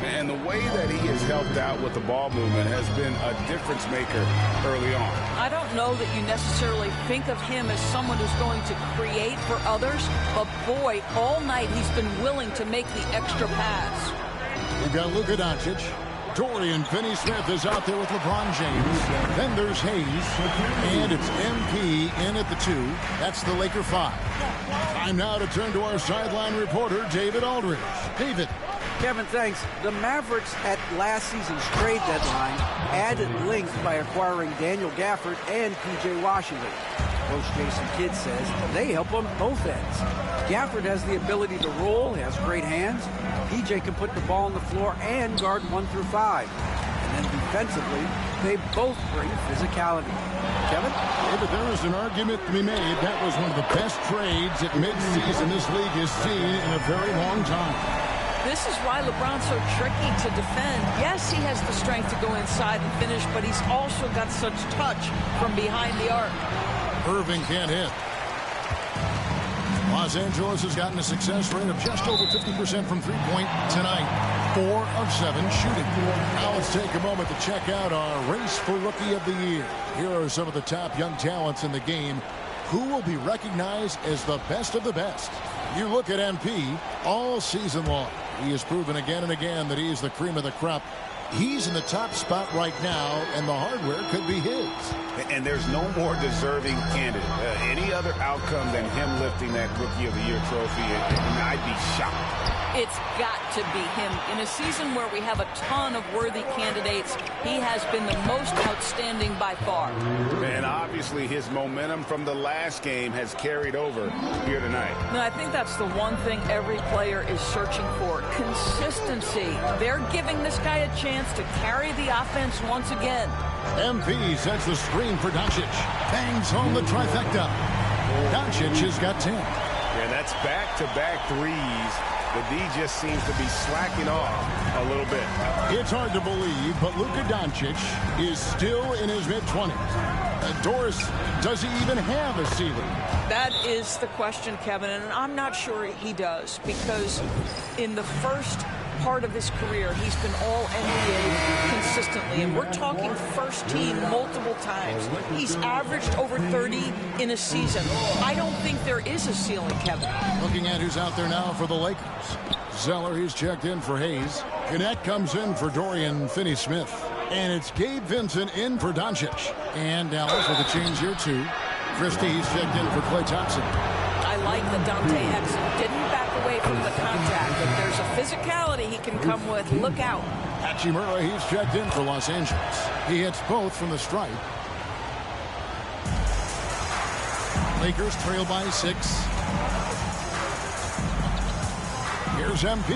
And the way that he has helped out with the ball movement has been a difference maker early on. I don't know that you necessarily think of him as someone who's going to create for others, but boy, all night he's been willing to make the extra pass. We've got Luka Doncic. Dorian Finney-Smith is out there with LeBron James. Then there's Hayes. And it's MP in at the 2. That's the Laker 5. Time now to turn to our sideline reporter, David Aldridge. David. Kevin, thanks. The Mavericks at last season's trade deadline added length by acquiring Daniel Gafford and P.J. Washington. Coach Jason Kidd says they help on both ends. Gafford has the ability to roll, has great hands. P.J. can put the ball on the floor and guard 1 through 5. And then defensively, they both bring physicality. Kevin? Yeah, but there is an argument to be made. That was one of the best trades at midseason this league has seen in a very long time. This is why LeBron's so tricky to defend. Yes, he has the strength to go inside and finish, but he's also got such touch from behind the arc. Irving can't hit. Los Angeles has gotten a success rate of just over 50% from three-point tonight. 4 of 7 shooting. Now let's take a moment to check out our race for Rookie of the Year. Here are some of the top young talents in the game who will be recognized as the best of the best. You look at MP all season long. He has proven again and again that he is the cream of the crop. He's in the top spot right now, and the hardware could be his. And there's no more deserving candidate. Any other outcome than him lifting that Rookie of the Year trophy, and I'd be shocked. It's got to be him. In a season where we have a ton of worthy candidates, he has been the most outstanding by far. And obviously his momentum from the last game has carried over here tonight. And I think that's the one thing every player is searching for, consistency. They're giving this guy a chance to carry the offense once again. MP sets the screen for Doncic. Bangs home the trifecta. Doncic has got 10. And that's back-to-back threes. The D just seems to be slacking off a little bit. It's hard to believe, but Luka Doncic is still in his mid-20s. Doris, does he even have a ceiling? That is the question, Kevin, and I'm not sure he does, because in the first part of his career, he's been all NBA consistently, and we're talking first team multiple times. He's averaged over 30 in a season. I don't think there is a ceiling, Kevin. Looking at who's out there now for the Lakers. Zeller, he's checked in for Hayes. Gannett comes in for Dorian Finney-Smith. And it's Gabe Vincent in for Doncic. And Dallas with a change here, too. Christie, he's checked in for Klay Thompson. I like that Dante Exum didn't back away from the contact. If there's a physicality he can come with, look out. Hachimura, he's checked in for Los Angeles. He hits both from the stripe. Lakers trail by 6. Here's MP.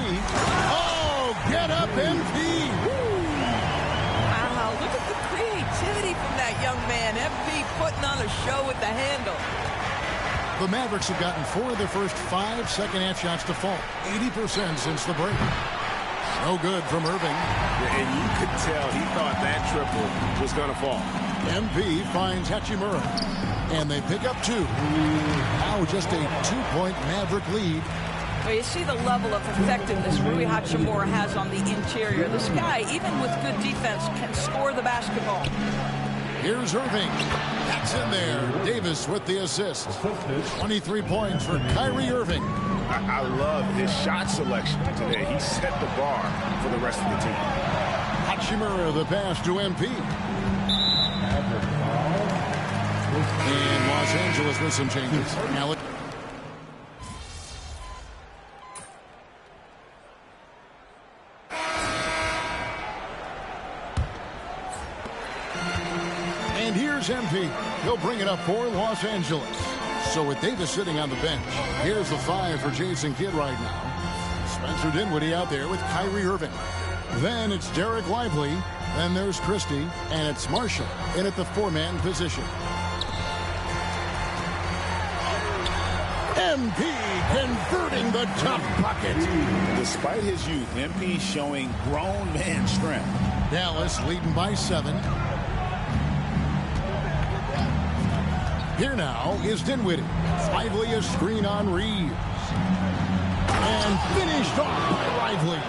Oh, get up, MP! Wow, look at the creativity from that young man. MP putting on a show with the handle. The Mavericks have gotten 4 of their first 5 second-half shots to fall. 80% since the break. No good from Irving. And you could tell he thought that triple was going to fall. MP finds Hachimura. And they pick up 2. Now just a 2-point Maverick lead. Well, you see the level of effectiveness Rui Hachimura has on the interior. This guy, even with good defense, can score the basketball. Here's Irving. That's in there. Davis with the assist. 23 points for Kyrie Irving. I love his shot selection today. He set the bar for the rest of the team. Hachimura, the pass to MP. And Los Angeles with some changes. Now look. And here's MP. He'll bring it up for Los Angeles. So with Davis sitting on the bench, here's the 5 for Jason Kidd right now. Spencer Dinwiddie out there with Kyrie Irving. Then it's Derek Lively. Then there's Christie. And it's Marshall in at the 4-man position. MP converting the tough bucket. Despite his youth, MP showing grown man strength. Dallas leading by 7. Here now is Dinwiddie. Lively a screen on Reeves. And finished off by Lively.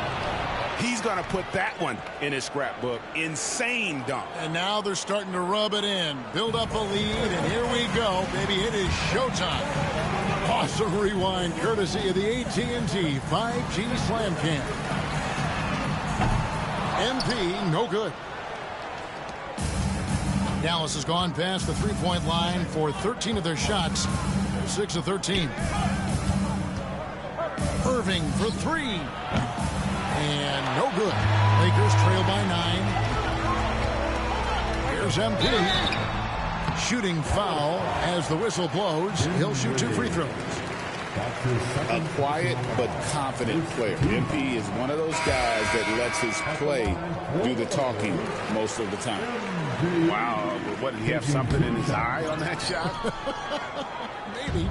He's going to put that one in his scrapbook. Insane dunk. And now they're starting to rub it in. Build up a lead, and here we go, baby. It is showtime. Awesome rewind courtesy of the AT&T 5G Slam Cam. MP, no good. Dallas has gone past the three-point line for 13 of their shots. 6 of 13. Irving for 3. And no good. Lakers trail by 9. Here's MP. Shooting foul as the whistle blows. He'll shoot 2 free throws. A quiet but confident player. MP is one of those guys that lets his play do the talking most of the time. Wow, what, did he have something in his eye on that shot? Maybe.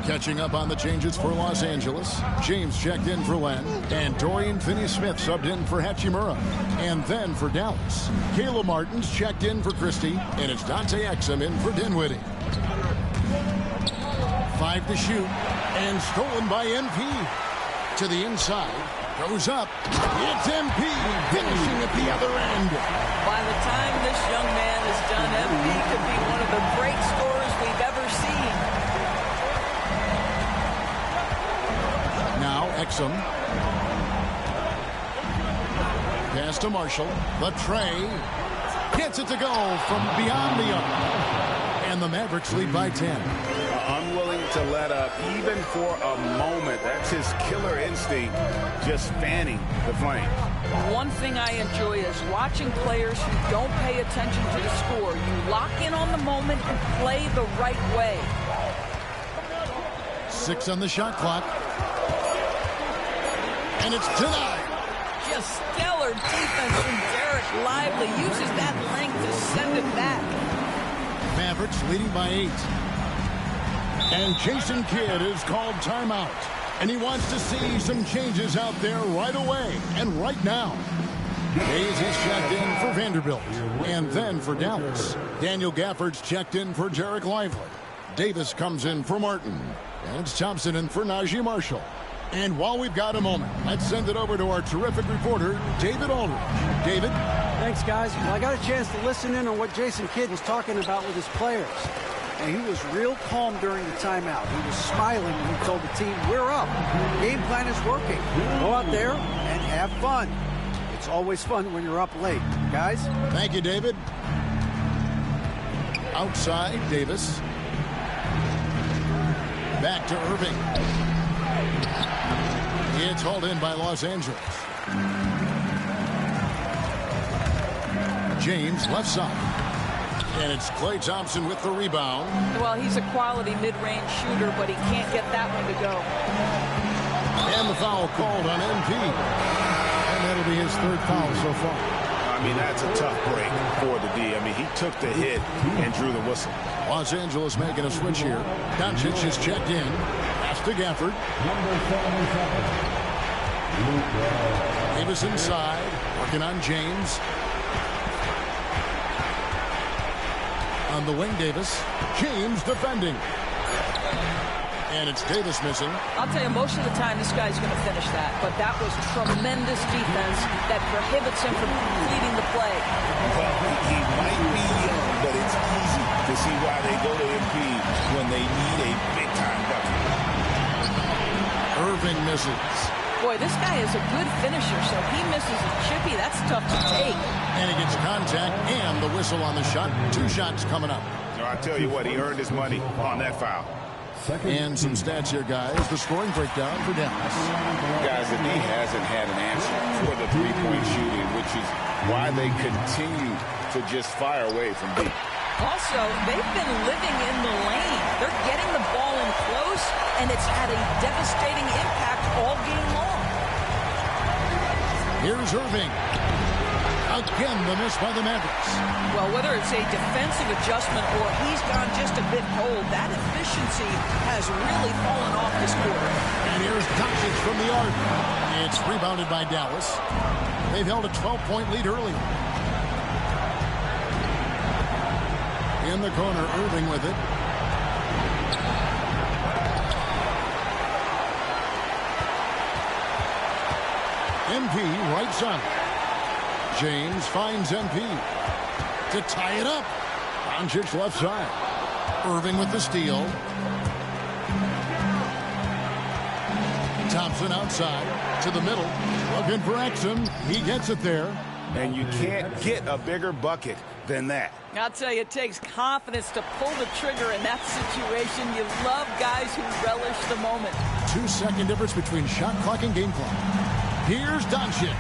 Catching up on the changes for Los Angeles. James checked in for Len. And Dorian Finney-Smith subbed in for Hachimura. And then for Dallas, Caleb Martins checked in for Christie. And it's Dante Exum in for Dinwiddie. 5 to shoot. And stolen by MP. To the inside. Goes up. It's MP finishing at the other end. By the time this young man is done, MP could be one of the great scorers we've ever seen. Now Exum. Pass to Marshall. The tray. Gets it to go from beyond the arc. And the Mavericks lead by 10. Unwilling to let up even for a moment. That's his killer instinct, just fanning the flame. One thing I enjoy is watching players who don't pay attention to the score. You lock in on the moment and play the right way. 6 on the shot clock. And it's denied. Just stellar defense from Derek Lively. Uses that length to send it back. Mavericks leading by 8. And Jason Kidd is called timeout. And he wants to see some changes out there right away and right now. Hayes is checked in for Vanderbilt. And then for Dallas, Daniel Gafford's checked in for Derek Lively. Davis comes in for Martin. And it's Thompson in for Najee Marshall. And while we've got a moment, let's send it over to our terrific reporter, David Aldridge. David? Thanks, guys. Well, I got a chance to listen in on what Jason Kidd was talking about with his players. And he was real calm during the timeout. He was smiling when he told the team, we're up. Game plan is working. Go out there and have fun. It's always fun when you're up late. Guys? Thank you, David. Outside, Davis. Back to Irving. It's hauled in by Los Angeles. James left side. And it's Klay Thompson with the rebound. Well, he's a quality mid-range shooter, but he can't get that one to go. And the foul called on MP. And that'll be his 3rd foul so far. I mean, that's a tough break for the D. I mean, he took the hit and drew the whistle. Los Angeles making a switch here. Doncic is checked in. Pass to Gafford. Davis inside. Working on James. On the wing, Davis. James defending. And it's Davis missing. I'll tell you, most of the time, this guy's going to finish that. But that was tremendous defense that prohibits him from completing the play. Well, he might be young, but it's easy to see why they go to MP when they need a big-time bucket. Irving misses. Boy, this guy is a good finisher, so he misses a chippy. That's tough to take. And he gets contact and the whistle on the shot. 2 shots coming up. So I tell you what, he earned his money on that foul. And some stats here, guys. The scoring breakdown for Dallas. Guys, the D hasn't had an answer for the three-point shooting, which is why they continue to just fire away from deep. Also, they've been living in the lane. They're getting the ball in close, and it's had a devastating impact all game long. Here's Irving. Again, the miss by the Mavericks. Well, whether it's a defensive adjustment or he's gone just a bit cold, that efficiency has really fallen off this quarter. And here's Doncic from the arc. It's rebounded by Dallas. They've held a 12-point lead early. In the corner, Irving with it. MP right side. James finds MP to tie it up. Doncic left side. Irving with the steal. Thompson outside to the middle. Looking for Exum. He gets it there. And you can't get a bigger bucket than that. I'll tell you, it takes confidence to pull the trigger in that situation. You love guys who relish the moment. 2-second difference between shot clock and game clock. Here's Doncic.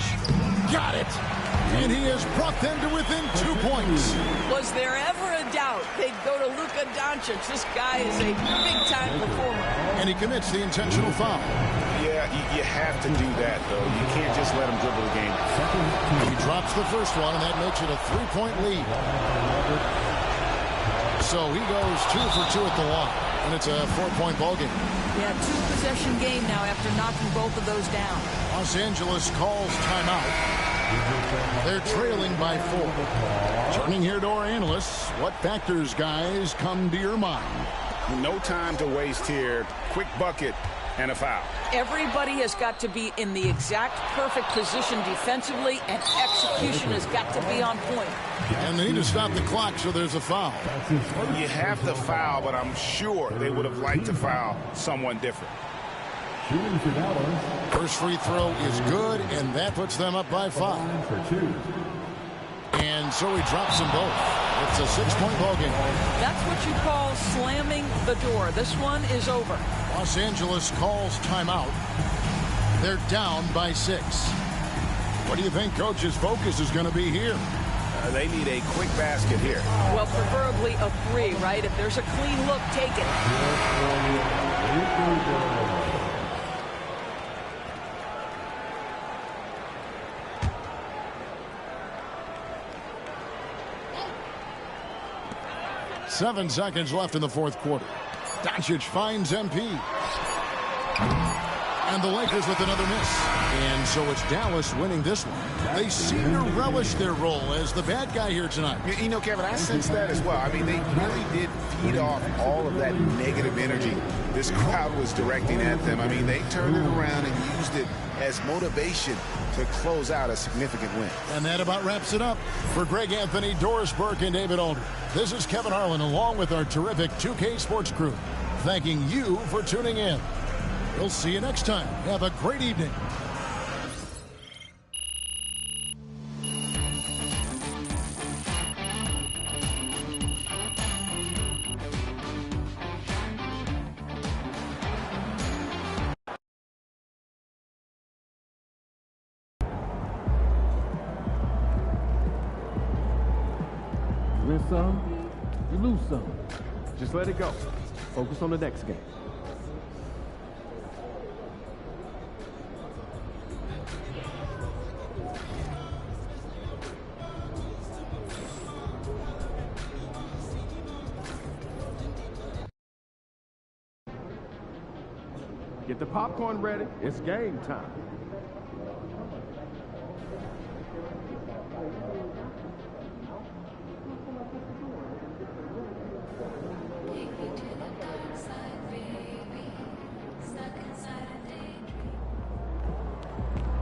Got it. And he has brought them to within 2 points. Was there ever a doubt they'd go to Luka Doncic? This guy is a big-time performer. And he commits the intentional foul. Yeah, you have to do that, though. You can't just let him dribble the game. He drops the first one, and that makes it a 3-point lead. So he goes 2 for 2 at the line, and it's a 4-point ball game. Yeah, 2-possession game now after knocking both of those down. Los Angeles calls timeout. They're trailing by 4. Turning here to our analysts, what factors, guys, come to your mind? No time to waste here. Quick bucket and a foul. Everybody has got to be in the exact perfect position defensively, and execution has got to be on point. And they need to stop the clock, so there's a foul. Well, you have to foul, but I'm sure they would have liked to foul someone different. First free throw is good, and that puts them up by 5. And And so he drops them both. It's a 6-point ball game. That's what you call slamming the door. This one is over. Los Angeles calls timeout. They're down by 6. What do you think Coach's focus is going to be here? They need a quick basket here. Well, preferably a 3, right? If there's a clean look, take it. 7 seconds left in the fourth quarter. Doncic finds MP. And the Lakers with another miss. And so it's Dallas winning this one. They seem to relish their role as the bad guy here tonight. You know, Kevin, I sense that as well. I mean, they really did feed off all of that negative energy this crowd was directing at them. I mean, they turned it around and used it as motivation to close out a significant win. And that about wraps it up. For Greg Anthony, Doris Burke, and David Aldridge, this is Kevin Harlan along with our terrific 2K Sports crew, thanking you for tuning in. We'll see you next time. Have a great evening. You win some, you lose some. Just let it go. Focus on the next game. Get the popcorn ready. It's game time.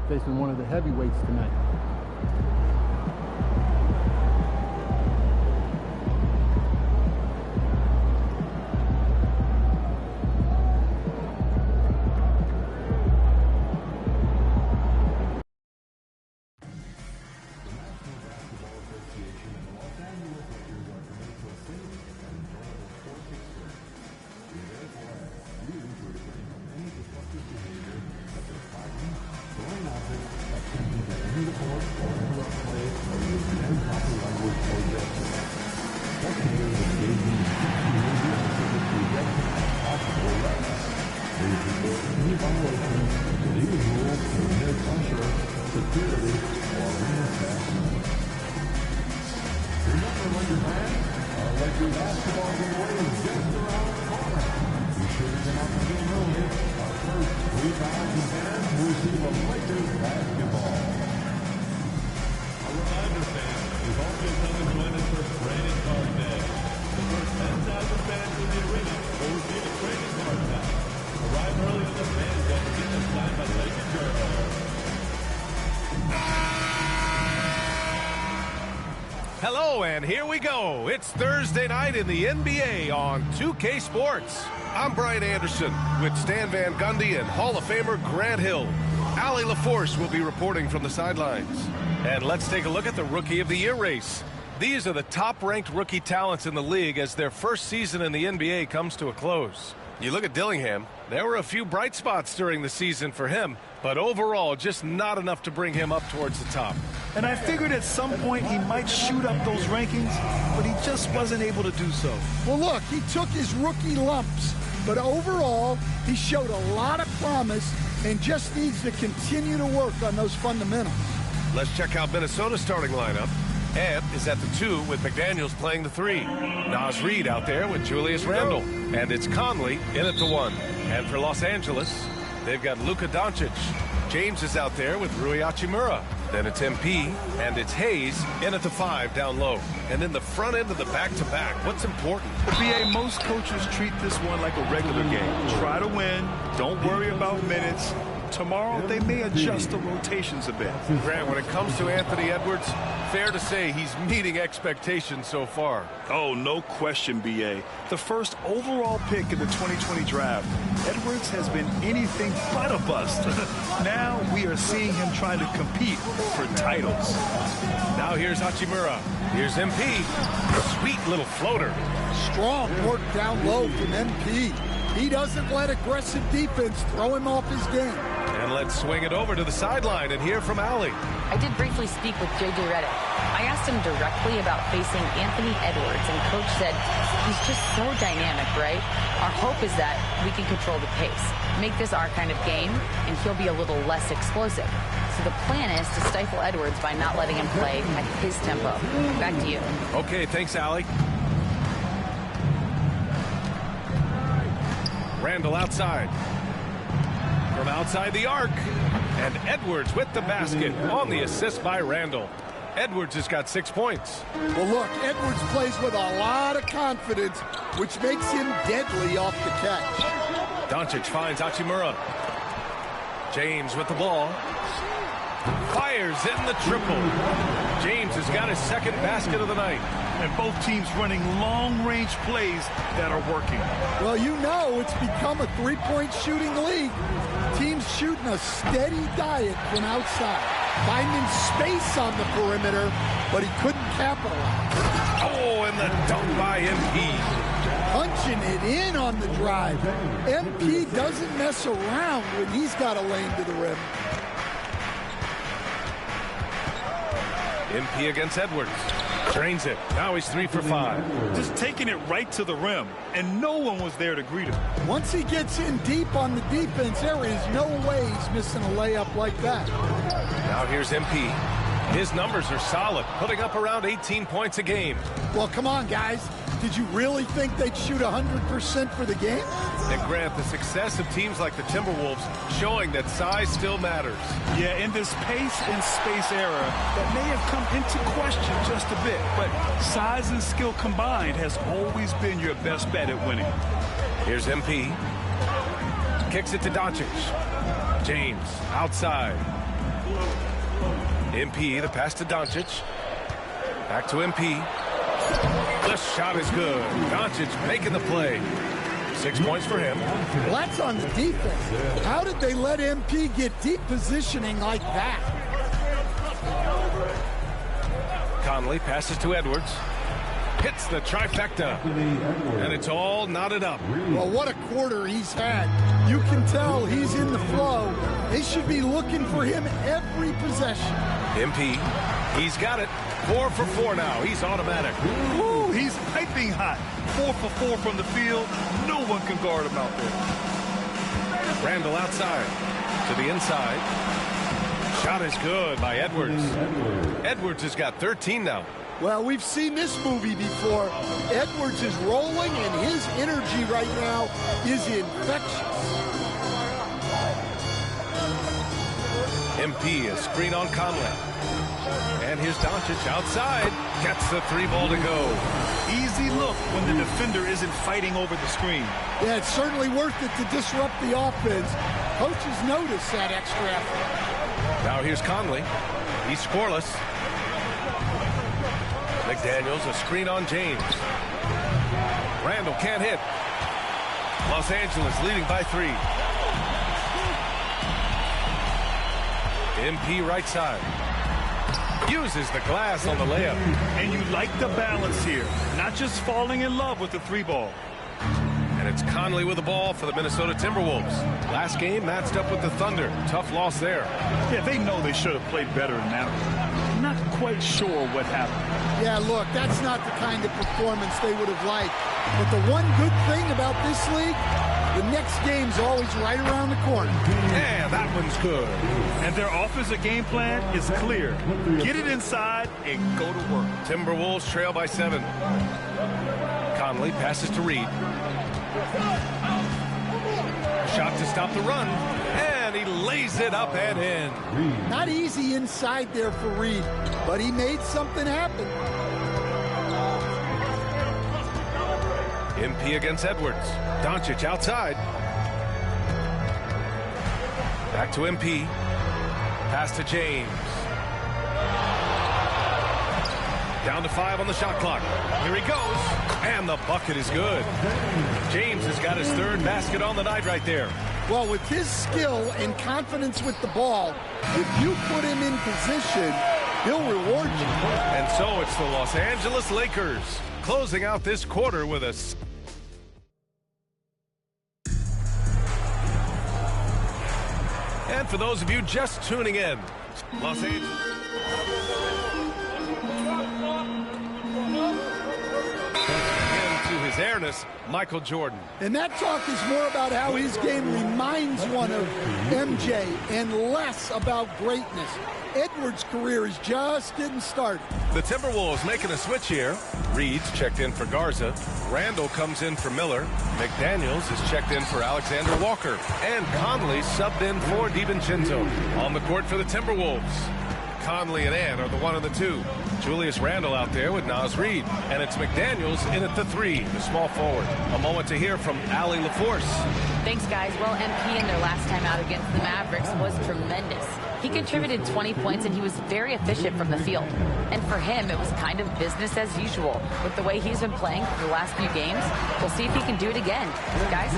Facing one of the heavyweights tonight. Hello, and here we go. It's Thursday night in the NBA on 2K Sports. I'm Brian Anderson with Stan Van Gundy and Hall of Famer Grant Hill. Allie LaForce will be reporting from the sidelines. And let's take a look at the Rookie of the Year race. These are the top-ranked rookie talents in the league as their first season in the NBA comes to a close. You look at Dillingham, there were a few bright spots during the season for him, but overall just not enough to bring him up towards the top. And I figured at some point he might shoot up those rankings, but he just wasn't able to do so. Well, look, he took his rookie lumps, but overall, he showed a lot of promise and just needs to continue to work on those fundamentals. Let's check out Minnesota's starting lineup. Ed is at the 2 with McDaniels playing the 3. Naz Reid out there with Julius Randle. And it's Conley in at the 1. And for Los Angeles, they've got Luka Doncic. James is out there with Rui Hachimura. Then it's MP, and it's Hayes in at the 5 down low. And in the front end of the back-to-back, what's important? BA, most coaches treat this one like a regular game. Try to win. Don't worry about minutes. tomorrow they may adjust the rotations a bit. Grant, when it comes to Anthony Edwards, fair to say he's meeting expectations so far. Oh, no question, B.A. The first overall pick in the 2020 draft, Edwards has been anything but a bust. Now we are seeing him trying to compete for titles. Now here's Hachimura. Here's MP. Sweet little floater. Strong work down low from MP. He doesn't let aggressive defense throw him off his game. And let's swing it over to the sideline and hear from Allie. I did briefly speak with J.J. Redick. I asked him directly about facing Anthony Edwards, and Coach said he's just so dynamic, right? Our hope is that we can control the pace, make this our kind of game, and he'll be a little less explosive. So the plan is to stifle Edwards by not letting him play at his tempo. Back to you. Okay, thanks, Allie. Randall outside. From outside the arc. And Edwards with the basket on the assist by Randall. Edwards has got 6 points. Well, look, Edwards plays with a lot of confidence, which makes him deadly off the catch. Doncic finds Hachimura. James with the ball. Fires in the triple. James has got his second basket of the night. And both teams running long-range plays that are working. Well, you know it's become a three-point shooting league. Teams shooting a steady diet from outside. Finding space on the perimeter, but he couldn't capitalize. Oh, and the dunk by MP. Punching it in on the drive. MP doesn't mess around when he's got a lane to the rim. MP against Edwards. Drains it. Now he's 3 for 5. Just taking it right to the rim, and no one was there to greet him. Once he gets in deep on the defense, there is no way he's missing a layup like that. Now here's MP. His numbers are solid, putting up around 18 points a game. Well, come on, guys. Did you really think they'd shoot 100% for the game? And Grant, the success of teams like the Timberwolves showing that size still matters. Yeah, in this pace and space era, that may have come into question just a bit, but size and skill combined has always been your best bet at winning. Here's MP. Kicks it to Doncic. James outside. MP, the pass to Doncic. Back to MP. The shot is good. Doncic making the play. 6 points for him. Well, that's on the defense. How did they let MP get deep positioning like that? Conley passes to Edwards. Hits the trifecta. And it's all knotted up. Well, what a quarter he's had. You can tell he's in the flow. They should be looking for him every possession. MP, he's got it. 4 for 4 now. He's automatic. Woo, he's piping hot. 4 for 4 from the field. No one can guard him out there. Randall outside. To the inside. Shot is good by Edwards. Edwards has got 13 now. Well, we've seen this movie before. Edwards is rolling, and his energy right now is infectious. MP, a screen on Conley. And here's Doncic outside. Gets the 3 ball to go. Easy look when the defender isn't fighting over the screen. Yeah, it's certainly worth it to disrupt the offense. Coaches notice that extra effort. Now here's Conley. He's scoreless. McDaniels, a screen on James. Randall can't hit. Los Angeles leading by 3. MP right side. Uses the glass on the layup. And you like the balance here. Not just falling in love with the 3 ball. And it's Conley with the ball for the Minnesota Timberwolves. Last game matched up with the Thunder. Tough loss there. Yeah, they know they should have played better than that. Not quite sure what happened. Yeah, look, that's not the kind of performance they would have liked. But the one good thing about this league, the next game's always right around the corner. Yeah, that one's good. And their offensive game plan is clear. Get it inside and go to work. Timberwolves trail by 7. Conley passes to Reed. Shot to stop the run. And he lays it up and in. Not easy inside there for Reed, but he made something happen. MP against Edwards. Doncic outside. Back to MP. Pass to James. Down to 5 on the shot clock. Here he goes. And the bucket is good. James has got his third basket on the night right there. Well, with his skill and confidence with the ball, if you put him in position, he'll reward you. And so it's the Los Angeles Lakers closing out this quarter with a... And for those of you just tuning in, Los Angeles... His airness, Michael Jordan. And that talk is more about how his game reminds one of MJ and less about greatness. Edwards' career is just getting started. The Timberwolves making a switch here. Reed's checked in for Garza. Randall comes in for Miller. McDaniels is checked in for Alexander Walker. And Conley subbed in for DiVincenzo. On the court for the Timberwolves, Conley and Ann are the 1 and the 2. Julius Randle out there with Naz Reid. And it's McDaniels in at the 3, the small forward. A moment to hear from Allie LaForce. Thanks, guys. Well, MP in their last time out against the Mavericks was tremendous. He contributed 20 points, and he was very efficient from the field. And for him, it was kind of business as usual. With the way he's been playing for the last few games, we'll see if he can do it again. Guys?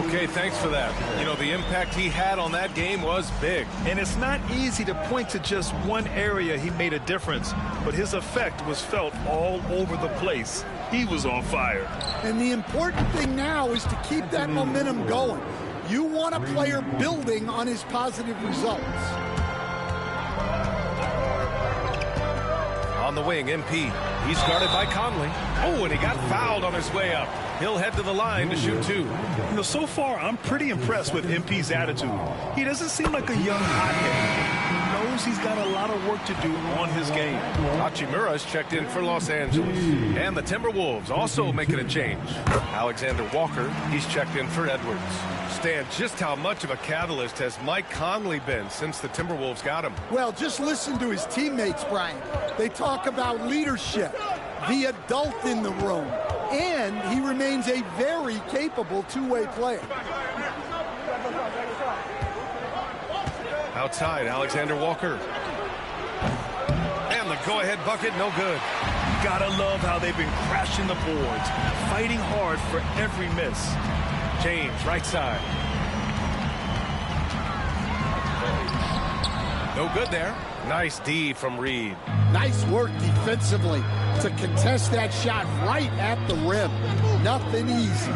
Okay, thanks for that. You know, the impact he had on that game was big. And it's not easy to point to just one area he made a difference, but his effect was felt all over the place. He was on fire. And the important thing now is to keep that momentum going. You want a player building on his positive results. On the wing, MP. He's guarded by Conley. Oh, and he got fouled on his way up. He'll head to the line to shoot 2. You know, so far, I'm pretty impressed with MP's attitude. He doesn't seem like a young hothead. He knows he's got a lot of work to do on his game. Hachimura's checked in for Los Angeles. And the Timberwolves also making a change. Alexander Walker, he's checked in for Edwards. Stan, just how much of a catalyst has Mike Conley been since the Timberwolves got him? Well, just listen to his teammates, Brian. They talk about leadership, the adult in the room, and he remains a very capable two-way player. Outside, Alexander Walker. And the go-ahead bucket, no good. You gotta love how they've been crashing the boards, fighting hard for every miss. James, right side. No good there. Nice D from Reed. Nice work defensively to contest that shot right at the rim. Nothing easy.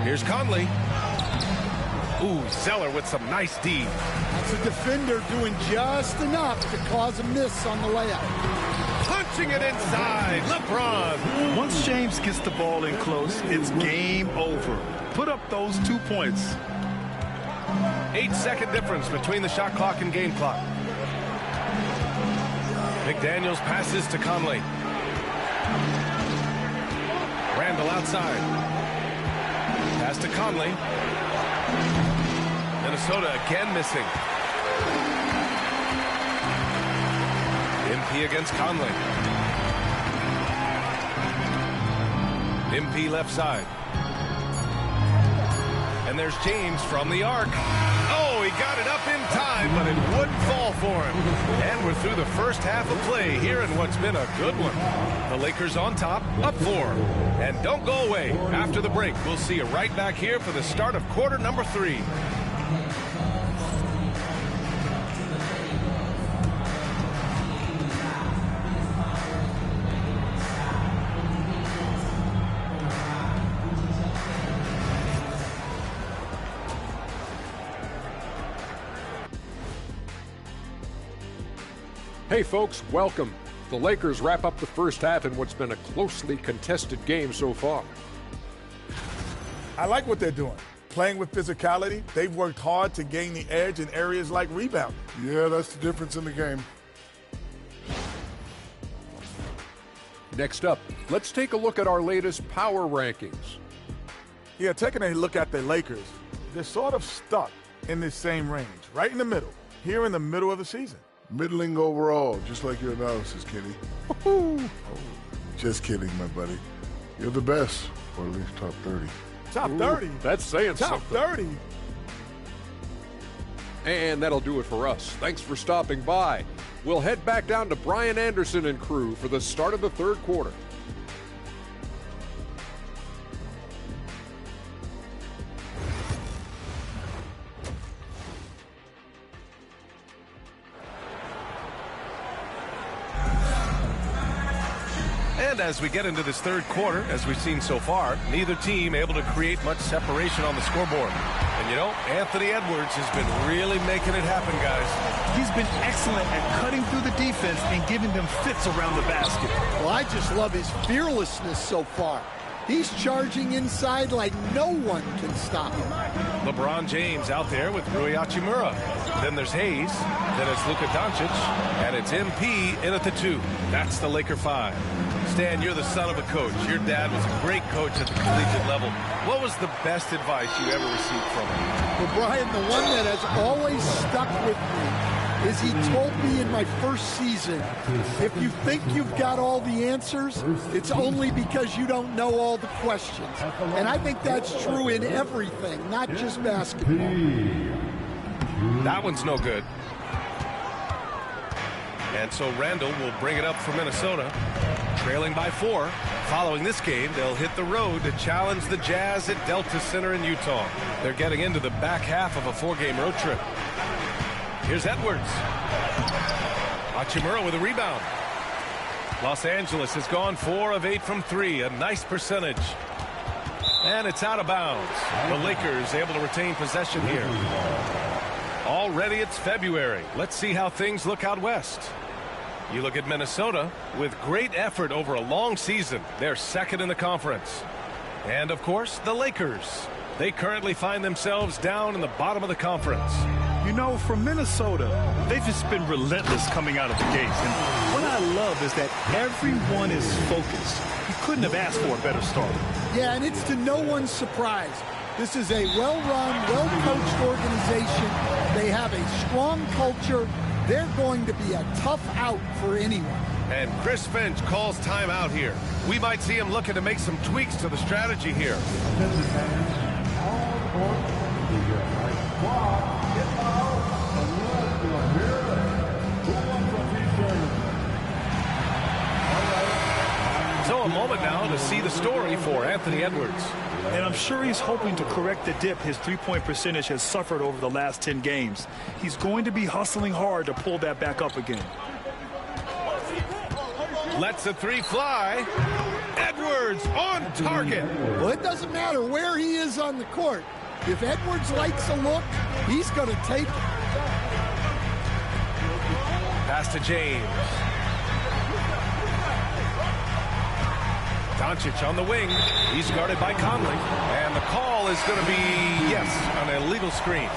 Here's Conley. Ooh, Zeller with some nice D. That's a defender doing just enough to cause a miss on the layup. Punching it inside, LeBron. Once James gets the ball in close, it's game over. Put up those 2 points. 8-second difference between the shot clock and game clock. McDaniels passes to Conley. Randall outside. Pass to Conley. Minnesota again missing. MP against Conley. MP left side. And there's James from the arc. Oh, he got it up in time, but it wouldn't fall for him. And we're through the first half of play here in what's been a good one. The Lakers on top, up 4. And don't go away. After the break, we'll see you right back here for the start of quarter number 3. Hey folks, welcome. The Lakers wrap up the first half in what's been a closely contested game so far. I like what they're doing. Playing with physicality, they've worked hard to gain the edge in areas like rebounding. Yeah, that's the difference in the game. Next up, let's take a look at our latest power rankings. Yeah, taking a look at the Lakers, they're sort of stuck in this same range, right in the middle, here in the middle of the season. Middling overall, just like your analysis, Kenny. Oh, just kidding, my buddy. You're the best, or at least top 30. Top 30? That's saying top something. Top 30? And that'll do it for us. Thanks for stopping by. We'll head back down to Brian Anderson and crew for the start of the third quarter. And as we get into this third quarter, as we've seen so far, neither team able to create much separation on the scoreboard. And you know, Anthony Edwards has been really making it happen, guys. He's been excellent at cutting through the defense and giving them fits around the basket. Well, I just love his fearlessness so far. He's charging inside like no one can stop him. LeBron James out there with Rui Hachimura. Then there's Hayes. Then it's Luka Doncic. And it's MP in at the 2. That's the Laker 5. Stan, you're the son of a coach. Your dad was a great coach at the collegiate level. What was the best advice you ever received from him? Well, Brian, the one that has always stuck with me is he told me in my first season, if you think you've got all the answers, it's only because you don't know all the questions. And I think that's true in everything, not just basketball. That one's no good. And so Randall will bring it up for Minnesota, trailing by 4. Following this game, they'll hit the road to challenge the Jazz at Delta Center in Utah. They're getting into the back half of a 4-game road trip. Here's Edwards. Hachimura with a rebound. Los Angeles has gone 4 of 8 from 3, a nice percentage. And it's out of bounds. The Lakers able to retain possession here. Already it's February. Let's see how things look out west. You look at Minnesota with great effort over a long season. They're second in the conference. And of course, the Lakers. They currently find themselves down in the bottom of the conference. You know, for Minnesota, they've just been relentless coming out of the gates. And what I love is that everyone is focused. You couldn't have asked for a better start. Yeah, and it's to no one's surprise. This is a well-run, well-coached organization. They have a strong culture. They're going to be a tough out for anyone. And Chris Finch calls timeout here. We might see him looking to make some tweaks to the strategy here. So a moment now to see the story for Anthony Edwards. And I'm sure he's hoping to correct the dip his three-point percentage has suffered over the last 10 games. He's going to be hustling hard to pull that back up again. Lets the 3 fly. Edwards on target. Well, it doesn't matter where he is on the court. If Edwards likes a look, he's going to take it. Pass to James. Doncic on the wing. He's guarded by Conley. And the call is going to be, yes, an illegal screen.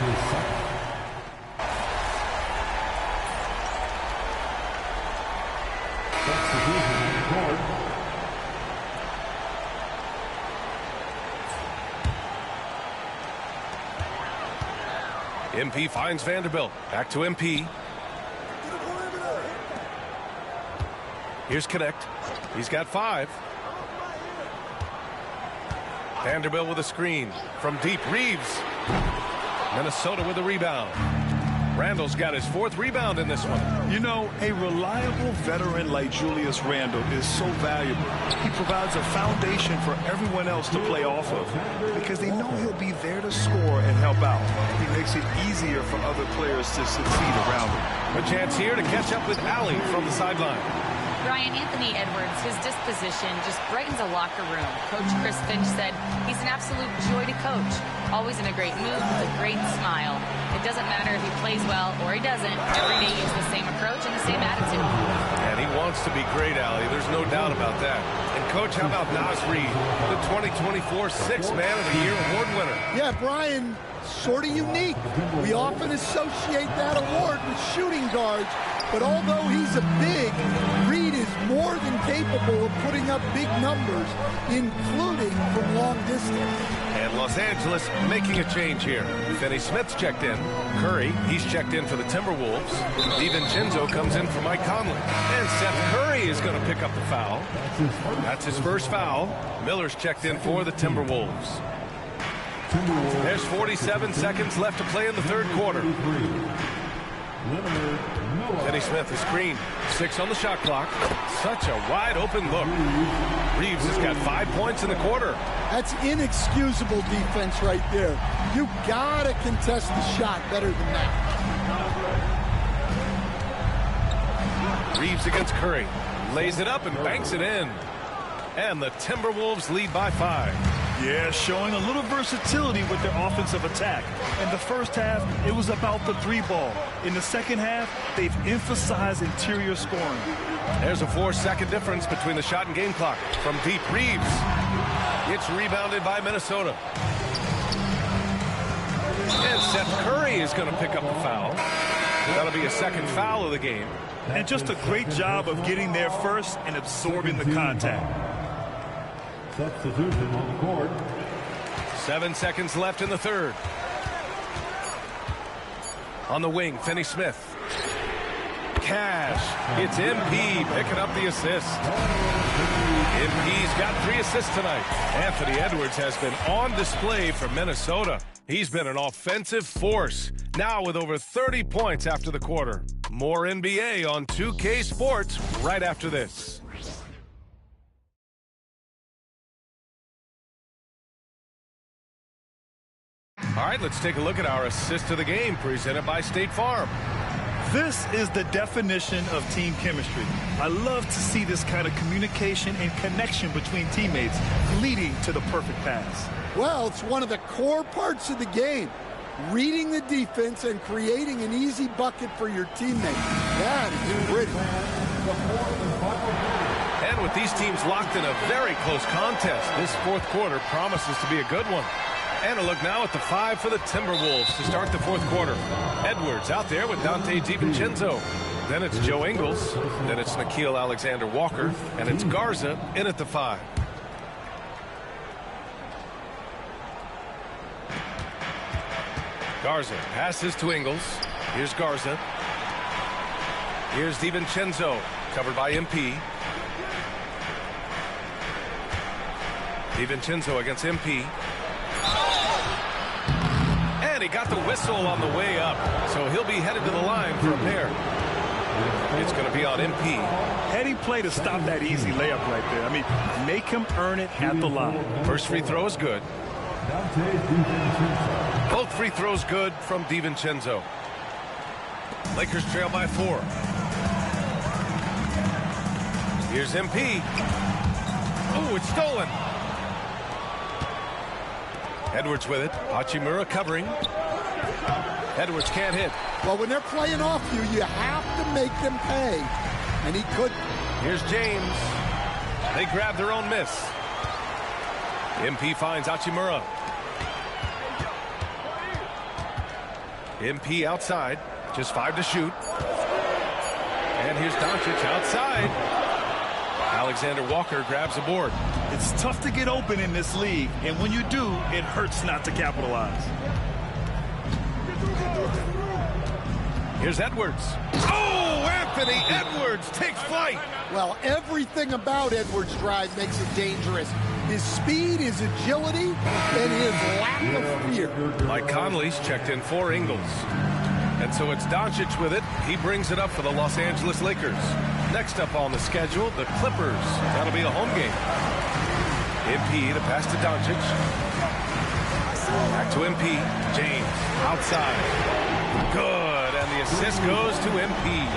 MP finds Vanderbilt. Back to MP. Here's Connect. He's got 5. Vanderbilt with a screen from deep. Reeves. Minnesota with a rebound. Randall's got his 4th rebound in this one. You know, a reliable veteran like Julius Randle is so valuable. He provides a foundation for everyone else to play off of because they know he'll be there to score and help out. He makes it easier for other players to succeed around him. A chance here to catch up with Allie from the sideline. Brian, Anthony Edwards, his disposition just brightens a locker room. Coach Chris Finch said he's an absolute joy to coach. Always in a great mood with a great smile. It doesn't matter if he plays well or he doesn't. Every day he has the same approach and the same attitude. And he wants to be great, Allie. There's no doubt about that. And, Coach, how about Naz Reid, the 2024 Sixth Man of the Year award winner? Yeah, Brian, sort of unique. We often associate that award with shooting guards. But although he's a big, Reid is more than capable of putting up big numbers, including from long distance. And Los Angeles making a change here. Finney Smith's checked in. Curry, he's checked in for the Timberwolves. DiVincenzo comes in for Mike Conley. And Seth Curry is going to pick up the foul. That's his first foul. Miller's checked in for the Timberwolves. There's 47 seconds left to play in the third quarter. Finney Smith, the screen. 6 on the shot clock. Such a wide open look. Reeves has got 5 points in the quarter. That's inexcusable defense right there. You gotta contest the shot better than that. Reeves against Curry. Lays it up and banks it in. And the Timberwolves lead by 5. Yeah, showing a little versatility with their offensive attack. In the first half, it was about the 3-ball. In the second half, they've emphasized interior scoring. There's a 4-second difference between the shot and game clock. From deep, Reeves. It's rebounded by Minnesota. And Seth Curry is going to pick up the foul. That'll be a second foul of the game. And just a great job of getting there first and absorbing the contact. Substitution on the court. 7 seconds left in the third. On the wing, Finney Smith. Cash. It's MP picking up the assist. MP's got 3 assists tonight. Anthony Edwards has been on display for Minnesota. He's been an offensive force, now with over 30 points after the quarter. More NBA on 2K Sports right after this. All right, let's take a look at our assist of the game presented by State Farm. This is the definition of team chemistry. I love to see this kind of communication and connection between teammates leading to the perfect pass. Well, it's one of the core parts of the game. Reading the defense and creating an easy bucket for your teammate. That is pretty. And with these teams locked in a very close contest, this fourth quarter promises to be a good one. And a look now at the 5 for the Timberwolves to start the fourth quarter. Edwards out there with Dante DiVincenzo. Then it's Joe Ingles. Then it's Nickeil Alexander-Walker. And it's Garza in at the 5. Garza passes to Ingles. Here's Garza. Here's DiVincenzo, covered by MP. DiVincenzo against MP. And he got the whistle on the way up, so he'll be headed to the line for a pair. It's going to be on MP. Heading play to stop that easy layup right there. I mean, make him earn it at the line. First free throw is good. Both free throws good from DiVincenzo. Lakers trail by 4. Here's MP. Oh, it's stolen. Edwards with it. Hachimura covering. Edwards can't hit. Well, when they're playing off you, you have to make them pay. And he couldn't. Here's James. They grab their own miss. MP finds Hachimura. MP outside. Just 5 to shoot. And here's Doncic outside. Alexander Walker grabs a board. It's tough to get open in this league, and when you do, it hurts not to capitalize. Here's Edwards. Oh, Anthony Edwards takes flight. Well, everything about Edwards' drive makes it dangerous. His speed, his agility, and his lack of fear. Mike Conley's checked in for Ingles. And so it's Doncic with it. He brings it up for the Los Angeles Lakers. Next up on the schedule, the Clippers. That'll be a home game. MP, the pass to Doncic. Back to MP. James, outside. Good, and the assist goes to MP.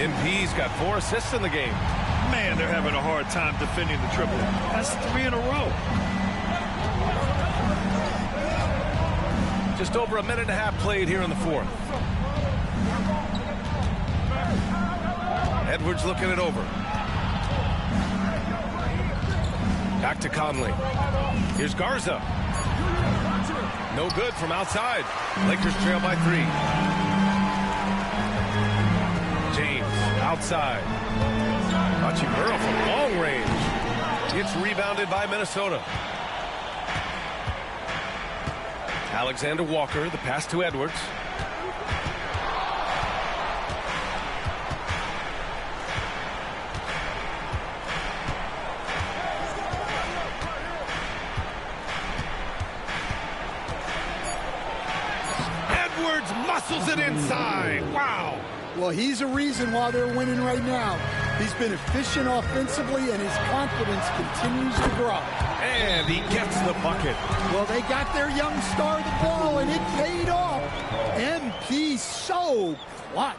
MP's got 4 assists in the game. Man, they're having a hard time defending the triple. That's 3 in a row. Just over a minute and a half played here in the fourth. Edwards looking it over. Back to Conley. Here's Garza. No good from outside. Lakers trail by 3. James outside. Hachimura from long range. It's rebounded by Minnesota. Alexander Walker, the pass to Edwards. Edwards muscles it inside. Wow. Well, he's a reason why they're winning right now. He's been efficient offensively, and his confidence continues to grow. And he gets the bucket. Well, they got their young star the ball, and it paid off. MP so clutch.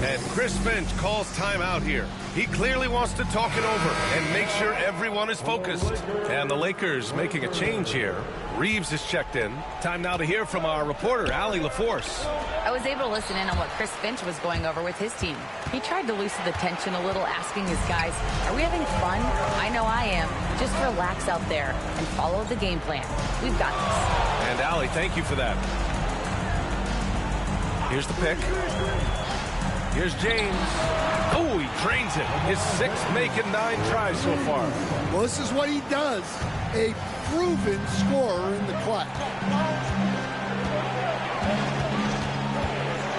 And Chris Finch calls timeout here. He clearly wants to talk it over and make sure everyone is focused. And the Lakers making a change here. Reeves is checked in. Time now to hear from our reporter, Allie LaForce. I was able to listen in on what Chris Finch was going over with his team. He tried to loosen the tension a little, asking his guys, are we having fun? I know I am. Just relax out there and follow the game plan. We've got this. And Allie, thank you for that. Here's the pick. Here's James. Oh, he drains it. His sixth make in 9 tries so far. Well, this is what he does. A proven scorer in the clutch.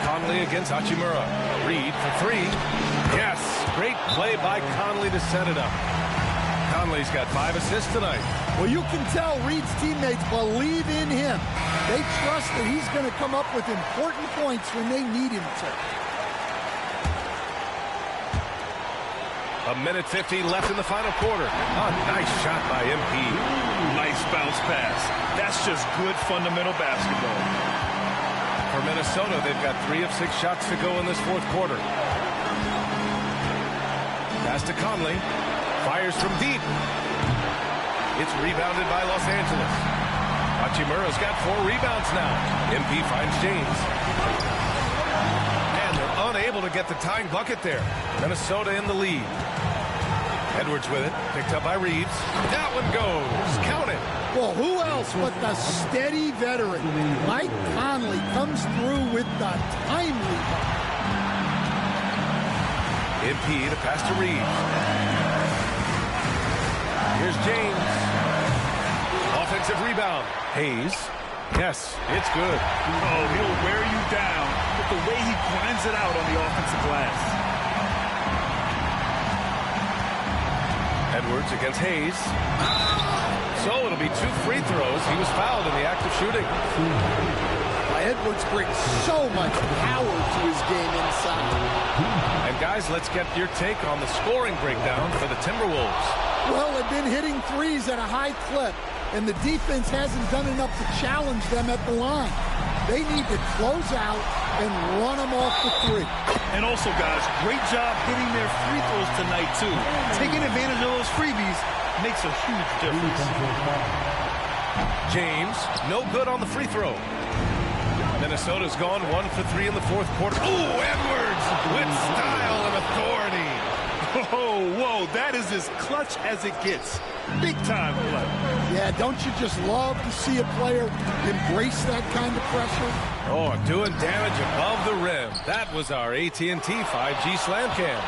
Conley against Hachimura. Reed for 3. Yes, great play by Conley to set it up. Conley's got 5 assists tonight. Well, you can tell Reed's teammates believe in him. They trust that he's going to come up with important points when they need him to. A minute 15 left in the final quarter. A nice shot by MP. Nice bounce pass. That's just good fundamental basketball. For Minnesota, they've got 3 of 6 shots to go in this fourth quarter. Pass to Conley. Fires from deep. It's rebounded by Los Angeles. Hachimura's got 4 rebounds now. MP finds James. And they're unable to get the tying bucket there. Minnesota in the lead. Edwards with it. Picked up by Reeves. That one goes. Count it. Well, who else but the steady veteran? Mike Conley comes through with the timely bucket. MP to pass to Reeves. Here's James. Offensive rebound. Hayes. Yes, it's good. Oh, he'll wear you down with the way he grinds it out on the offensive glass. Edwards against Hayes. So it'll be 2 free throws. He was fouled in the act of shooting. Edwards brings so much power to his game inside. And guys, let's get your take on the scoring breakdown for the Timberwolves. Well, they've been hitting threes at a high clip, and the defense hasn't done enough to challenge them at the line. They need to close out and run them off the 3. And also, guys, great job hitting their free throws tonight, too. Taking advantage of those freebies makes a huge difference. James, no good on the free throw. Minnesota's gone 1 for 3 in the fourth quarter. Ooh, Edwards with style and authority. Oh, whoa, that is as clutch as it gets. Big time play. Yeah, don't you just love to see a player embrace that kind of pressure? Oh, doing damage above the rim. That was our AT&T 5G Slam Cam.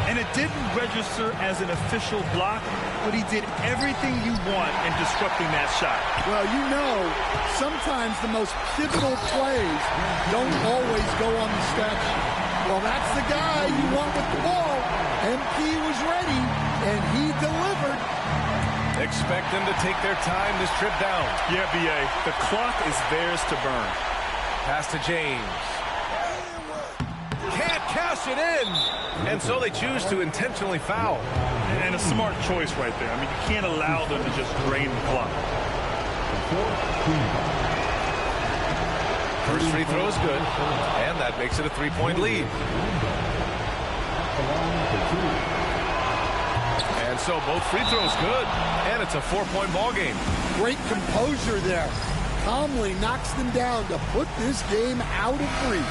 And it didn't register as an official block, but he did everything you want in disrupting that shot. Well, you know, sometimes the most pivotal plays don't always go on the stat sheet. Well, that's the guy you want with the ball. MP was ready, and he delivered. Expect them to take their time this trip down. Yeah, B.A., the clock is theirs to burn. Pass to James. Can't cash it in. And so they choose to intentionally foul. And a smart choice right there. I mean, you can't allow them to just drain the clock. First free throw is good, and that makes it a 3-point lead. And so both free throws good, and it's a 4-point ball game. Great composure there. Calmly knocks them down to put this game out of reach.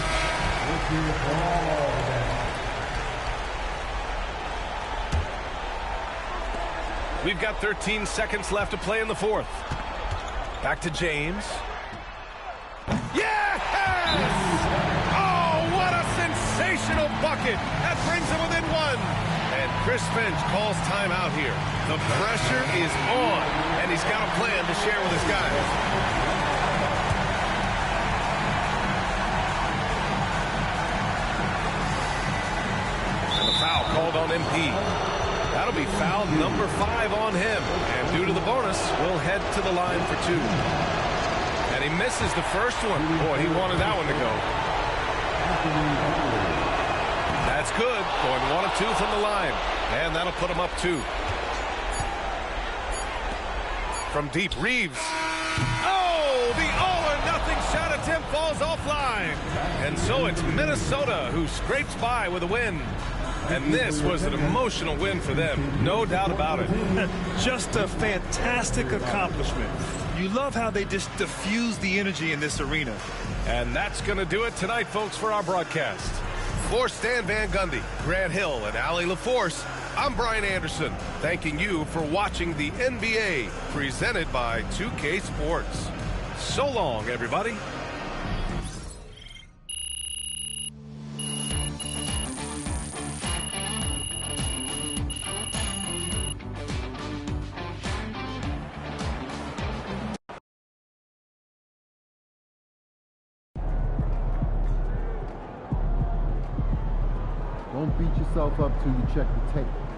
We've got 13 seconds left to play in the fourth. Back to James. Yes! Oh, what a sensational bucket. That brings them within 1. And Chris Finch calls timeout here. The pressure is on, and he's got a plan to share with his guys. And the foul called on MP. That'll be foul number 5 on him. And due to the bonus, we'll head to the line for 2. And And he misses the first one. Boy, he wanted that one to go. That's good. Going 1 of 2 from the line. And that'll put him up 2. From deep, Reeves. Oh, the all-or-nothing shot attempt falls offline. And so it's Minnesota who scrapes by with a win. And this was an emotional win for them, no doubt about it. Just a fantastic accomplishment. You love how they just diffuse the energy in this arena. And that's going to do it tonight, folks, for our broadcast. For Stan Van Gundy, Grant Hill, and Allie LaForce, I'm Brian Anderson, thanking you for watching the NBA, presented by 2K Sports. So long, everybody. Don't beat yourself up till you check the tape.